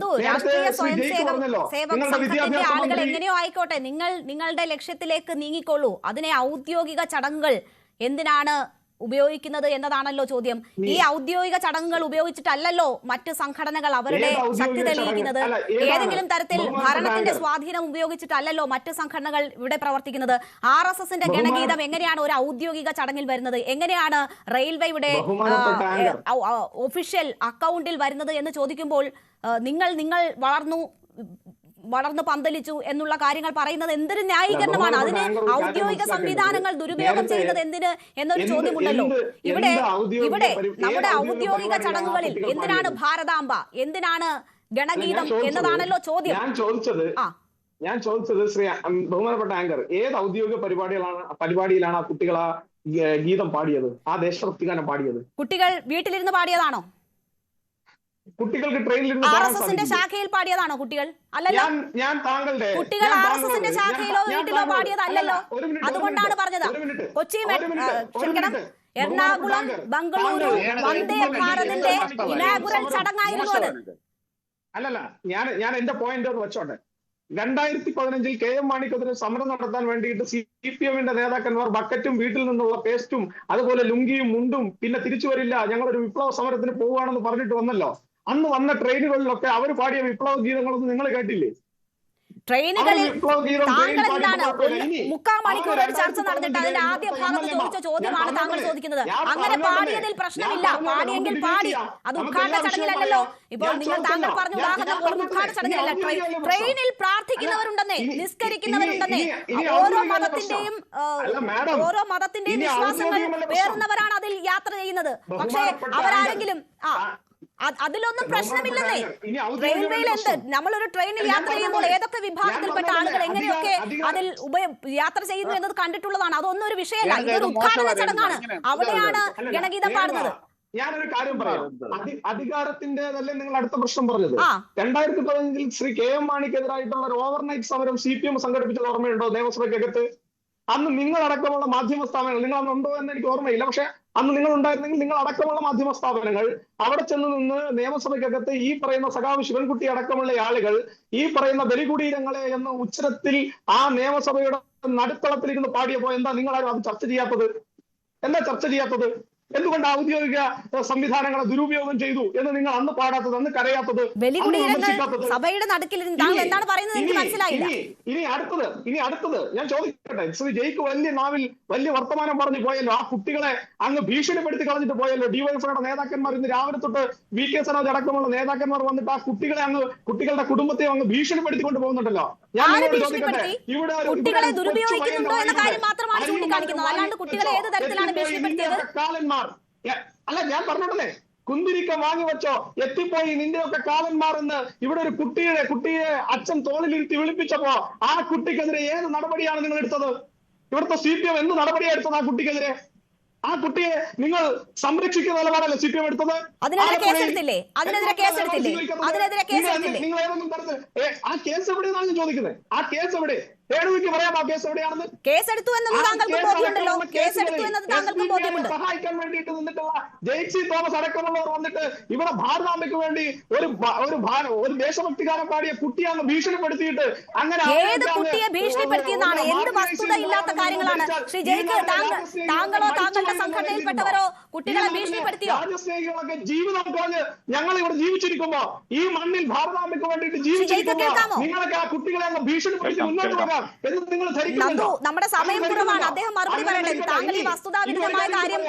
രാഷ്ട്രീയ സ്വയംസേവകത്തിന്റെ ആളുകൾ എങ്ങനെയോ ആയിക്കോട്ടെ, നിങ്ങളുടെ ലക്ഷ്യത്തിലേക്ക് നീങ്ങിക്കൊള്ളൂ. അതിനെ ഔദ്യോഗിക ചടങ്ങുകൾ എന്തിനാണ് ഉപയോഗിക്കുന്നത് എന്നതാണല്ലോ ചോദ്യം. ഈ ഔദ്യോഗിക ചടങ്ങുകൾ ഉപയോഗിച്ചിട്ടല്ലല്ലോ മറ്റ് സംഘടനകൾ അവരുടെ ശക്തി തെളിയിക്കുന്നത്. ഏതെങ്കിലും തരത്തിൽ ഭരണത്തിന്റെ സ്വാധീനം ഉപയോഗിച്ചിട്ടല്ലല്ലോ മറ്റ് സംഘടനകൾ ഇവിടെ പ്രവർത്തിക്കുന്നത്. RSSന്റെ ഗണഗീതം എങ്ങനെയാണ് ഒരു ഔദ്യോഗിക ചടങ്ങിൽ വരുന്നത്? എങ്ങനെയാണ് റെയിൽവേയുടെ ഒഫീഷ്യൽ അക്കൗണ്ടിൽ വരുന്നത് എന്ന് ചോദിക്കുമ്പോൾ നിങ്ങൾ വളർന്നു പന്തലിച്ചു എന്നുള്ള കാര്യങ്ങൾ പറയുന്നത് എന്തൊരു ന്യായീകരണമാണ്? അതിന് ഔദ്യോഗിക സംവിധാനങ്ങൾ ദുരുപയോഗം ചെയ്യുന്നത് എന്തിന് എന്നൊരു ചോദ്യമുണ്ടല്ലോ. ഇവിടെ നമ്മുടെ ഔദ്യോഗിക ചടങ്ങുകളിൽ എന്തിനാണ് ഭാരതാംബ, എന്തിനാണ് ഗണഗീതം എന്നതാണല്ലോ ചോദ്യം. ഞാൻ ചോദിച്ചത് ശ്രീ ബഹുമാനപ്പെട്ട ആങ്കർ, ഏത് ഔദ്യോഗിക പരിപാടിയിലാണ് ആ കുട്ടികൾ ആ ഗീതം പാടിയത്, ആ ദേശഭക്തിഗാനം പാടിയത്? കുട്ടികൾ വീട്ടിലിരുന്ന് പാടിയതാണോ? കുട്ടികൾക്ക് ട്രെയിനിലിരുന്ന് RSSന്റെ ശാഖയിൽ പാടിയതാണോ കുട്ടികൾ? അല്ലല്ലോ. കുട്ടികൾ RSSന്റെ ശാഖയിലോ വീട്ടിലോ പാടിയതല്ലല്ലോ. അതുകൊണ്ടാണ് പറഞ്ഞത്. കൊച്ചി ക്ഷമിക്കണം, എറണാകുളം ബംഗളൂരു വന്ദേ ഭാരതിന്റെ ഇനാഗുറൽ ചടങ്ങായിരുന്നു അത്. അല്ലല്ല, ഞാൻ എന്റെ പോയിന്റ് ഒന്ന് വെച്ചോട്ടെ. 2015 KM മാണിക്കെതിരെ സമരം നടത്താൻ വേണ്ടിയിട്ട് CPMന്റെ നേതാക്കന്മാർ ബക്കറ്റും വീട്ടിൽ നിന്നുള്ള പേസ്റ്റും അതുപോലെ ലുങ്കിയും മുണ്ടും പിന്നെ തിരിച്ചു വരില്ല, ഞങ്ങളൊരു വിപ്ലവ സമരത്തിന് പോവുകയാണെന്ന് പറഞ്ഞിട്ട് വന്നല്ലോ. അന്ന് വന്ന ട്രെയിനുകളിലൊക്കെ അവർ പാടിയ വിപ്ലവ ഗീതങ്ങളൊന്നും നിങ്ങൾ കേട്ടില്ലേ? ട്രെയിനുകളിൽ താങ്കൾ എന്താണ് 3/4 മണിക്കൂർ ഒരു ചർച്ച നടന്നിട്ട് അതിന്റെ ആദ്യ ഭാഗത്ത് ചോദിച്ച ചോദ്യമാണ് താങ്കൾ ചോദിക്കുന്നത്. അങ്ങനെ പാടിയതിൽ പ്രശ്നമില്ല, പാടിയെങ്കിൽ പാടി, അത് ഉദ്ഘാടന ചടങ്ങിലല്ലോ. ഇപ്പോൾ താങ്കൾ പറഞ്ഞ ഉദാഹരണം പോലും ഉദ്ഘാടന ചടങ്ങിലല്ല. ട്രെയിനിൽ പ്രാർത്ഥിക്കുന്നവരുണ്ടെന്നേ, നിസ്കരിക്കുന്നവരുണ്ടെന്നേ, ഓരോ മതത്തിന്റെയും വിശ്വാസങ്ങൾ പേറുന്നവരാണ് അതിൽ യാത്ര ചെയ്യുന്നത്. പക്ഷേ അവരാരെങ്കിലും അതിലൊന്നും പ്രശ്നമില്ലെന്നേ. റെയിൽവേയിൽ എന്ത്, നമ്മളൊരു ട്രെയിനിൽ യാത്ര ചെയ്യുമ്പോൾ ഏതൊക്കെ വിഭാഗത്തിൽപ്പെട്ട ആളുകൾ എങ്ങനെയൊക്കെ അതിൽ യാത്ര ചെയ്യുന്നു എന്നത് കണ്ടിട്ടുള്ളതാണ്. അതൊന്നും ഒരു വിഷയമല്ല. ഇതൊരു ഉദ്ഘാടന ചടങ്ങാണ്, അവിടെയാണ് ഗണഗീതം പാടുന്നത്. ഞാനൊരു കാര്യം പറയാം. അധികാരത്തിന്റേതല്ലേ നിങ്ങൾ അടുത്ത പ്രശ്നം പറഞ്ഞത്? 2015 ശ്രീ KM മാണിക്കെതിരായിട്ടുള്ള ഒരു ഓവർനൈറ്റ് സമരം CPM സംഘടിപ്പിച്ചത് ഓർമ്മയുണ്ടോ നിയമസഭയ്ക്കകത്ത്? അന്ന് നിങ്ങളടക്കമുള്ള മാധ്യമ സ്ഥാപനങ്ങൾ, നിങ്ങൾ അന്നുണ്ടോ എന്ന് എനിക്ക് ഓർമ്മയില്ല, പക്ഷെ അന്ന് നിങ്ങൾ ഉണ്ടായിരുന്നെങ്കിൽ നിങ്ങൾ അടക്കമുള്ള മാധ്യമ സ്ഥാപനങ്ങൾ അവിടെ ചെന്ന് നിന്ന് നിയമസഭയ്ക്കകത്ത് ഈ പറയുന്ന സഖാവ് ശിവൻകുട്ടി അടക്കമുള്ള ആളുകൾ ഈ പറയുന്ന ബലികുടീരങ്ങളെ എന്ന ഉച്ചരത്തിൽ ആ നിയമസഭയുടെ നടുത്തളത്തിലിരുന്ന് പാടിയപ്പോ എന്താ നിങ്ങളാരും അത് ചർച്ച ചെയ്യാത്തത്? എന്താ ചർച്ച ചെയ്യാത്തത്? എന്തുകൊണ്ട് ഔദ്യോഗിക സംവിധാനങ്ങളെ ദുരുപയോഗം ചെയ്തു എന്ന് നിങ്ങൾ അന്ന് പാടാത്തത്, അന്ന് കരയാത്തത്? സഭയുടെ നടുക്കിൽ എന്താണ് പറയുന്നത് എനിക്ക് മനസ്സിലായില്ല. ഇനി അടുത്തത് ഞാൻ ചോദിക്കട്ടെ. ശ്രീ ജയ്ക്ക് വലിയ വർത്തമാനം പറഞ്ഞു പോയല്ലോ. ആ കുട്ടികളെ അങ്ങ് ഭീഷണിപ്പെടുത്തി കളഞ്ഞിട്ട് പോയല്ലോ. ഡിവൈഎഫ്ഐയുടെ നേതാക്കന്മാർ ഇന്ന് രാവിലെ തൊട്ട് VK സനോജ് അടക്കമുള്ള നേതാക്കന്മാർ വന്നിട്ട് ആ കുട്ടികളുടെ കുടുംബത്തെ അങ്ങ് ഭീഷണിപ്പെടുത്തിക്കൊണ്ട് പോകുന്നുണ്ടല്ലോ. ഞാൻ ചോദിക്കട്ടെ, ഇവിടെ കുട്ടികളെ ദുരുപയോഗിക്കുന്നുണ്ടോ എന്ന കാര്യം മാത്രമാണ് ചൂണ്ടിക്കാണിക്കുന്നത്, അല്ലാണ്ട് കുട്ടികളെ ഏത് തരത്തിലാണ് ഭീഷണിപ്പെടുത്തിയത്? അല്ല, ഞാൻ പറഞ്ഞോട്ടെ, കുന്തിരിക്ക വാങ്ങി വെച്ചോ, എത്തിപ്പോയി നിന്റെയൊക്കെ കാവന്മാർ എന്ന് ഇവിടെ ഒരു കുട്ടിയെ അച്ഛൻ തോളിലിരുത്തി വിളിപ്പിച്ചപ്പോ ആ കുട്ടിക്കെതിരെ ഏത് നടപടിയാണ് നിങ്ങൾ എടുത്തത്? ഇവിടുത്തെ CPM എന്ത് നടപടിയാണ് എടുത്തത് ആ കുട്ടിക്കെതിരെ? ആ കുട്ടിയെ നിങ്ങൾ സംരക്ഷിക്കുന്ന നിലപാടല്ലേ CPM എടുത്തത്? നിങ്ങൾ ഏതൊന്നും തരത്തിൽ ആ കേസ് എവിടെയെന്നാണ് ഞാൻ ചോദിക്കുന്നത്. ആ കേസ് എവിടെ? രേണുവിക്ക് പറയാമോ കേസ് എവിടെയാണെന്ന്? കേസെടുത്തു എന്നത് താങ്കൾക്ക് ബോധ്യമുണ്ടല്ലോ. കേസെടുത്തു എന്നത് താങ്കൾക്കും ബോധ്യമുണ്ട്. സഹായിക്കാൻ വേണ്ടിയിട്ട് നിന്നിട്ടുള്ള ജെയ്സി തോമസ് അടക്കമുള്ളവർ വന്നിട്ട് ഇവിടെ ഭാരതാംബയ്ക്ക് വേണ്ടി ഒരു ദേശഭക്തിഗാനം പാടിയ കുട്ടിയെ അങ്ങ് ഭീഷണിപ്പെടുത്തിയിട്ട് അങ്ങനെ ഏത് കുട്ടിയെ ഭീഷണിപ്പെടുത്തിയെന്നാണ്? എന്ത് വസ്തുതയില്ലാത്ത കാര്യങ്ങളാണ് ശ്രീ ജയിക്ക്. താങ്കളോ താങ്കളുടെ സംഘടനയിൽപ്പെട്ടവരോ കുട്ടികളെ ഭീഷണിപ്പെടുത്തിയോ? രാജ്യസ്നേഹികളൊക്കെ ജീവിതം കളഞ്ഞ് ഞങ്ങൾ ഇവിടെ ജീവിച്ചിരിക്കുമ്പോ, ഈ മണ്ണിൽ ഭാരതാംബയ്ക്ക് വേണ്ടിയിട്ട് ജീവിച്ചിരിക്കുമ്പോ നിങ്ങളൊക്കെ ആ കുട്ടികളെ അങ്ങ് ഭീഷണിപ്പെടുത്തി മുന്നോട്ട് പോകാം എന്ന് നിങ്ങൾ ധരിക്കുന്നുണ്ടോ? നമ്മുടെ സമയം കുറവാണ്. അദ്ദേഹം മറുപടി പറയട്ടെ. താങ്കൾ ഈ വസ്തുതാവിരുദ്ധമായ കാര്യം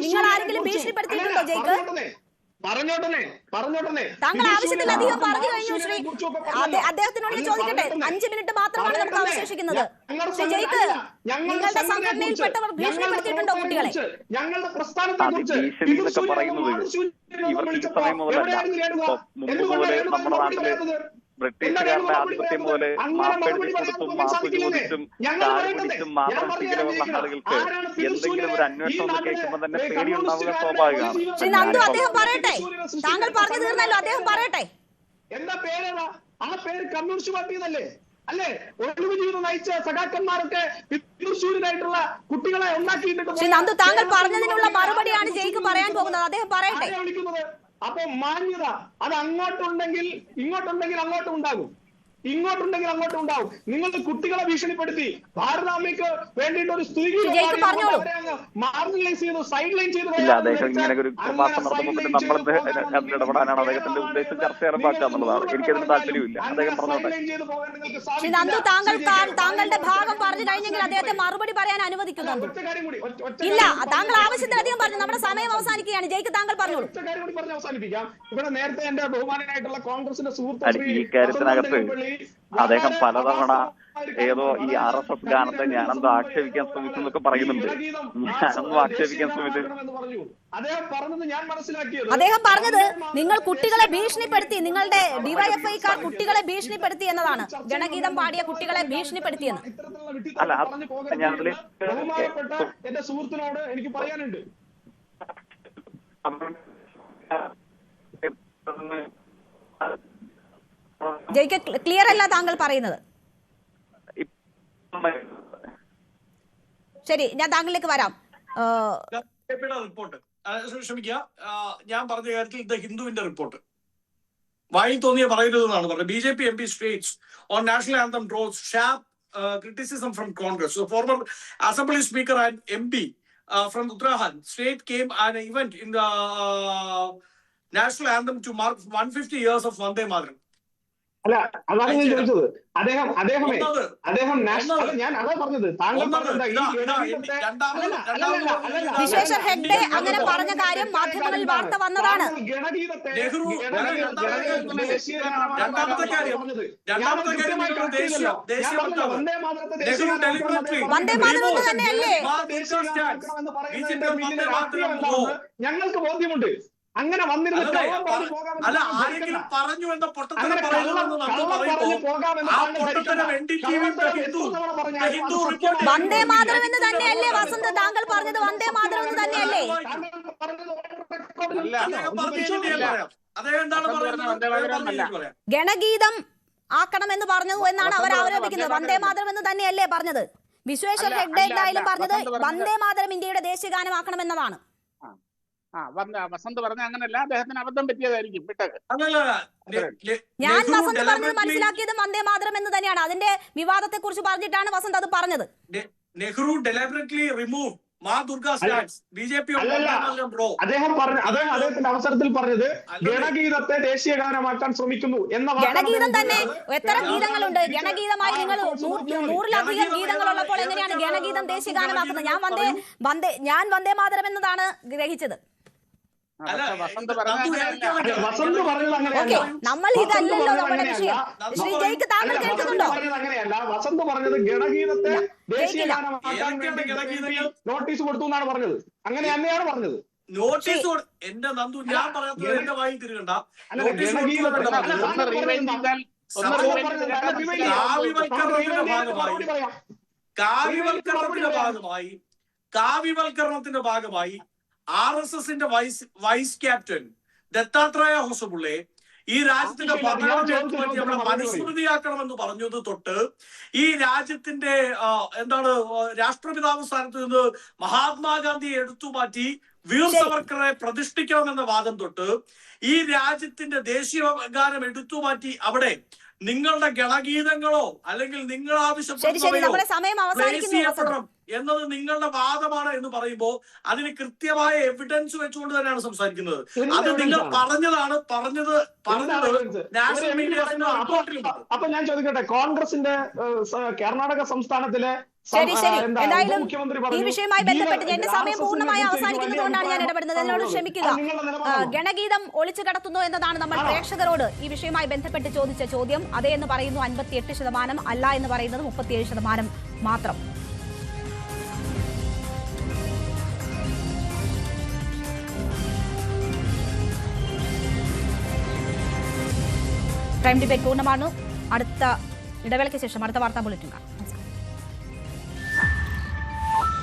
നിങ്ങൾ ആരെങ്കിലും ഭീഷണിപ്പെടുത്തിയിട്ടുണ്ടോ ജയിക്ക്? പറഞ്ഞോട്ടെ. താങ്കൾ ആവശ്യത്തിലധികം പറഞ്ഞു കഴിഞ്ഞു ശ്രീ. അദ്ദേഹത്തിനോട് ഞാൻ ചോദിക്കട്ടെ, 5 മിനിറ്റ് മാത്രമാണ് നമുക്ക് അവശേഷിക്കുന്നത്. ശ്രീ ജയിക്ക്, നിങ്ങളുടെ സംഘടനയിൽപ്പെട്ടവർ ഭീഷണിപ്പെടുത്തിയിട്ടുണ്ടോ കുട്ടികളെ? ഞങ്ങളുടെ പ്രസ്ഥാനത്തെ കുറിച്ച് പറയുന്നത് ഇവർക്ക് ഈ സമയം മുതലല്ല, മുമ്പ് മുതലേ നമ്മുടെ നാട്ടില് ബ്രിട്ടീഷുകാരുടെ ആധിപത്യം പോലെ മാപ്പെഴുതി കൊടുത്തും മാപ്പ് ചോദിച്ചും കാല് പിടിച്ചും മാത്രം ശീലമുള്ള ആളുകൾക്ക് എന്തെങ്കിലും ഒരു അന്വേഷണം കേൾക്കുമ്പോൾ തന്നെ പേടിയുണ്ടാവുക സ്വാഭാവികമാണ്. ശ്രീ നന്ദു, അദ്ദേഹം പറയട്ടെ. താങ്കൾ പറഞ്ഞു തീർന്നല്ലോ, അദ്ദേഹം പറയട്ടെ. എന്താ പേരേതാ? ആ പേര് കമ്മ്യൂണിസ്റ്റ് പാർട്ടി എന്നല്ലേ? അല്ലേ? ഒഴിവ് ജീവിതം നയിച്ച സഖാക്കന്മാരൊക്കെ തൃശ്ശൂരിനായിട്ടുള്ള കുട്ടികളെ ഉണ്ടാക്കിയിട്ടുണ്ട്. ശ്രീ നന്ദു, താങ്കൾ പറഞ്ഞതിനുള്ള മറുപടിയാണ് ജയിക്ക് പറയാൻ പോകുന്നത്. അദ്ദേഹം പറയട്ടെ. വിളിക്കുന്നത് അപ്പൊ മാന്യത അത് അങ്ങോട്ടുണ്ടെങ്കിൽ അങ്ങോട്ടും ഉണ്ടാകും, ഇങ്ങോട്ടുണ്ടെങ്കിൽ അങ്ങോട്ടും ഉണ്ടാവും. നിങ്ങൾ കുട്ടികളെ ഭീഷണിപ്പെടുത്തി ഭാരതാംബയ്ക്ക് വേണ്ടിയിട്ട് ഒരു സ്ത്രീ മാർജിനലൈസ് ചെയ്തു, സൈഡ് ലൈൻ ചെയ്തു. അദ്ദേഹം ഇങ്ങനെ ഒരു പ്രഭാഷണം നടത്തുമ്പോൾ നമ്മൾ ഇടപെടാനാണ് അദ്ദേഹത്തിന്റെ ഉദ്ദേശം. ചർച്ച ആരംഭിക്കുക എന്നുള്ളതാണ്. എനിക്കതിന് താല്പര്യമില്ല. അദ്ദേഹം പറഞ്ഞോട്ടെ. ശ്രീ നന്ദു, താങ്കളുടെ ഭാഗം പറഞ്ഞു കഴിഞ്ഞെങ്കിൽ അദ്ദേഹത്തെ മറുപടി പറയാൻ അനുവദിക്കുന്നുണ്ട്. ഇല്ല, താങ്കൾ ആവശ്യത്തിലധികം പറഞ്ഞു. നമ്മുടെ സമയം അവസാനിക്കുകയാണ്. ജയിക്ക്, താങ്കൾ പറഞ്ഞോളൂ. അവസാനിപ്പിക്കാം. ഇവിടെ നേരത്തെ എന്റെ ബഹുമാനായിട്ടുള്ള കോൺഗ്രസിന്റെ സുഹൃത്ത് ഈ കാര്യത്തിനകത്ത് അദ്ദേഹം പലതവണ ഏതോ ഈ RSS ഗാനത്തെ ഞാനെന്തോ ആക്ഷേപിക്കാൻ ശ്രമിച്ചു എന്നൊക്കെ പറയുന്നുണ്ട്. ഞാനൊന്നും ആക്ഷേപിക്കാൻ ശ്രമിച്ചു. അദ്ദേഹം പറഞ്ഞത് നിങ്ങൾ കുട്ടികളെ ഭീഷണിപ്പെടുത്തി, നിങ്ങളുടെ ഡിവൈഎഫ്ഐക്കാർ കുട്ടികളെ ഭീഷണിപ്പെടുത്തി എന്നതാണ്. ജനഗീതം പാടിയ കുട്ടികളെ ഭീഷണിപ്പെടുത്തിയെന്ന്. അല്ല, ഞാനതില് എന്റെ സുഹൃത്തിനോട് എനിക്ക് പറയാനുണ്ട്. ജയിക്ക്, ക്ലിയർ അല്ല താങ്കൾ പറയുന്നത്. ശരി, ഞാൻ താങ്കളിലേക്ക് വരാം. റിപ്പോർട്ട് ക്ഷമിക്കുക, ഞാൻ പറഞ്ഞ കാര്യത്തിൽ ദ ഹിന്ദുവിന്റെ റിപ്പോർട്ട് വായി തോന്നിയ പറയരുതെന്നാണ് പറഞ്ഞത്. BJP MP states on national anthem draws sharp criticism from Congress. So former Assembly Speaker and MP from Uttarakhand state came an event in the national anthem to mark 150 years of Vande Mataram. അല്ല, അതാണ് ഞാൻ ചോദിച്ചത്. അദ്ദേഹം ഞാൻ അതാ പറഞ്ഞത്. വിശ്വേശ്വർ ഹെഗ്ഡെ അങ്ങനെ പറഞ്ഞ കാര്യം മാധ്യമങ്ങളിൽ വാർത്ത വന്നതാണ്. വന്ദേ മാതരം തന്നെയല്ലേ? ഞങ്ങൾക്ക് ബോധ്യമുണ്ട്. അങ്ങനെ വന്നിരുന്ന വന്ദേ മാതരം എന്ന് തന്നെയല്ലേ വസന്ത് താങ്കൾ പറഞ്ഞത്? വന്ദേ മാതരം എന്ന് തന്നെയല്ലേ? ഗണഗീതം ആക്കണമെന്ന് പറഞ്ഞു എന്നാണ് അവർ ആരോപിക്കുന്നത്. വന്ദേ മാതരം എന്ന് തന്നെയല്ലേ പറഞ്ഞത്? വിശ്വേശ്വർ ഹെഗ്ഡെ എന്തായാലും പറഞ്ഞത് വന്ദേ മാതരം ഇന്ത്യയുടെ ദേശീയ ഗാനമാക്കണമെന്നതാണ്. വസന്ത് പറഞ്ഞ അങ്ങനല്ല, അദ്ദേഹത്തിന് അബദ്ധം പറ്റിയതായിരിക്കും. ഞാൻ വസന്ത് പറഞ്ഞത് മനസ്സിലാക്കിയത് വന്ദേ മാതരം എന്ന് തന്നെയാണ്. അതിന്റെ വിവാദത്തെ കുറിച്ച് പറഞ്ഞിട്ടാണ് വസന്ത് അത് പറഞ്ഞത്. നെഹ്റു ഡെലിബറേറ്റ്ലി റിമൂവ് അദ്ദേഹത്തിന്റെ അവസരത്തിൽ പറഞ്ഞത് ഗണഗീതത്തെ ദേശീയ ഗാനമാക്കാൻ ശ്രമിക്കുന്നു എന്ന. ഗണഗീതം തന്നെ എത്ര ഗീതങ്ങളുണ്ട്? ഗണഗീതമായി നിങ്ങൾ 100-ലധികം ഗീതങ്ങളുള്ളപ്പോൾ എങ്ങനെയാണ് ഗണഗീതം ദേശീയ ഗാനമാക്കുന്നത്? ഞാൻ വന്ദേ മാതരം എന്നതാണ് ഗ്രഹിച്ചത്. നമ്മൾ ഇതല്ലല്ലോ നമ്മുടെ വിഷയം. ശ്രീ ജയിക്ക്, താങ്കൾ കേൾക്കുന്നുണ്ടോ? അങ്ങനെയല്ല, വസന്ത് പറഞ്ഞത് ഗണഗീതത്തെ ദേശീയ ഗാനമാക്കാൻ നോട്ടീസ് കൊടുത്തു എന്നാണ് പറഞ്ഞത്. അങ്ങനെ തന്നെയാണ് പറഞ്ഞത്. നോട്ടീസ് എന്റെ നന്ദു, ഞാൻ പറയുന്നത് എന്റെ വായി തിരികണ്ട. കാവ്യവൽക്കരണത്തിന്റെ ഭാഗമായി RSSന്റെ വൈസ് ക്യാപ്റ്റൻ ദത്താത്രേയ ഹൊസബുള്ളെ ഈ രാജ്യത്തിന്റെ ഭരണഘടന എടുത്തുമാറ്റി അവിടെ മനുസ്മൃതിയാക്കണമെന്ന് പറഞ്ഞത് തൊട്ട് ഈ രാജ്യത്തിന്റെ എന്താണ് രാഷ്ട്രപിതാവ് സ്ഥാനത്ത് നിന്ന് മഹാത്മാഗാന്ധിയെ എടുത്തുമാറ്റി വീർ സവർക്കറെ പ്രതിഷ്ഠിക്കണമെന്ന വാദം തൊട്ട് ഈ രാജ്യത്തിന്റെ ദേശീയ ഗാനം എടുത്തുമാറ്റി അവിടെ നിങ്ങളുടെ ഗണഗീതങ്ങളോ അല്ലെങ്കിൽ നിങ്ങൾ ആവശ്യപ്പെടണം എന്നത് നിങ്ങളുടെ വാദമാണ് എന്ന് പറയുമ്പോൾ അതിന് കൃത്യമായ എവിഡൻസ് വെച്ചുകൊണ്ട് തന്നെയാണ് സംസാരിക്കുന്നത്. അത് നിങ്ങൾ പറഞ്ഞത് നാഷണൽ മീഡിയ. അപ്പൊ ഞാൻ ചോദിക്കട്ടെ, കോൺഗ്രസിന്റെ കർണാടക സംസ്ഥാനത്തിലെ ശരി ശരി എന്തായാലും ഈ വിഷയവുമായി ബന്ധപ്പെട്ട് എന്റെ സമയം പൂർണ്ണമായി അവസാനിക്കുന്നതുകൊണ്ടാണ് ഞാൻ ഇടപെടുന്നത്. എന്നോട് ക്ഷമിക്കുക. ഗണഗീതം ഒളിച്ചു കടത്തുന്നു എന്നതാണ് നമ്മൾ പ്രേക്ഷകരോട് ഈ വിഷയവുമായി ബന്ധപ്പെട്ട് ചോദിച്ച ചോദ്യം. അതേ എന്ന് പറയുന്നു 58%, അല്ല എന്ന് പറയുന്നത് 37% മാത്രം. പ്രൈം ഡിബേറ്റ് പൂർണ്ണമാണ്. അടുത്ത ഇടവേളയ്ക്ക് ശേഷം അടുത്ത വാർത്താ ബുള്ളറ്റിൻ കാണാം.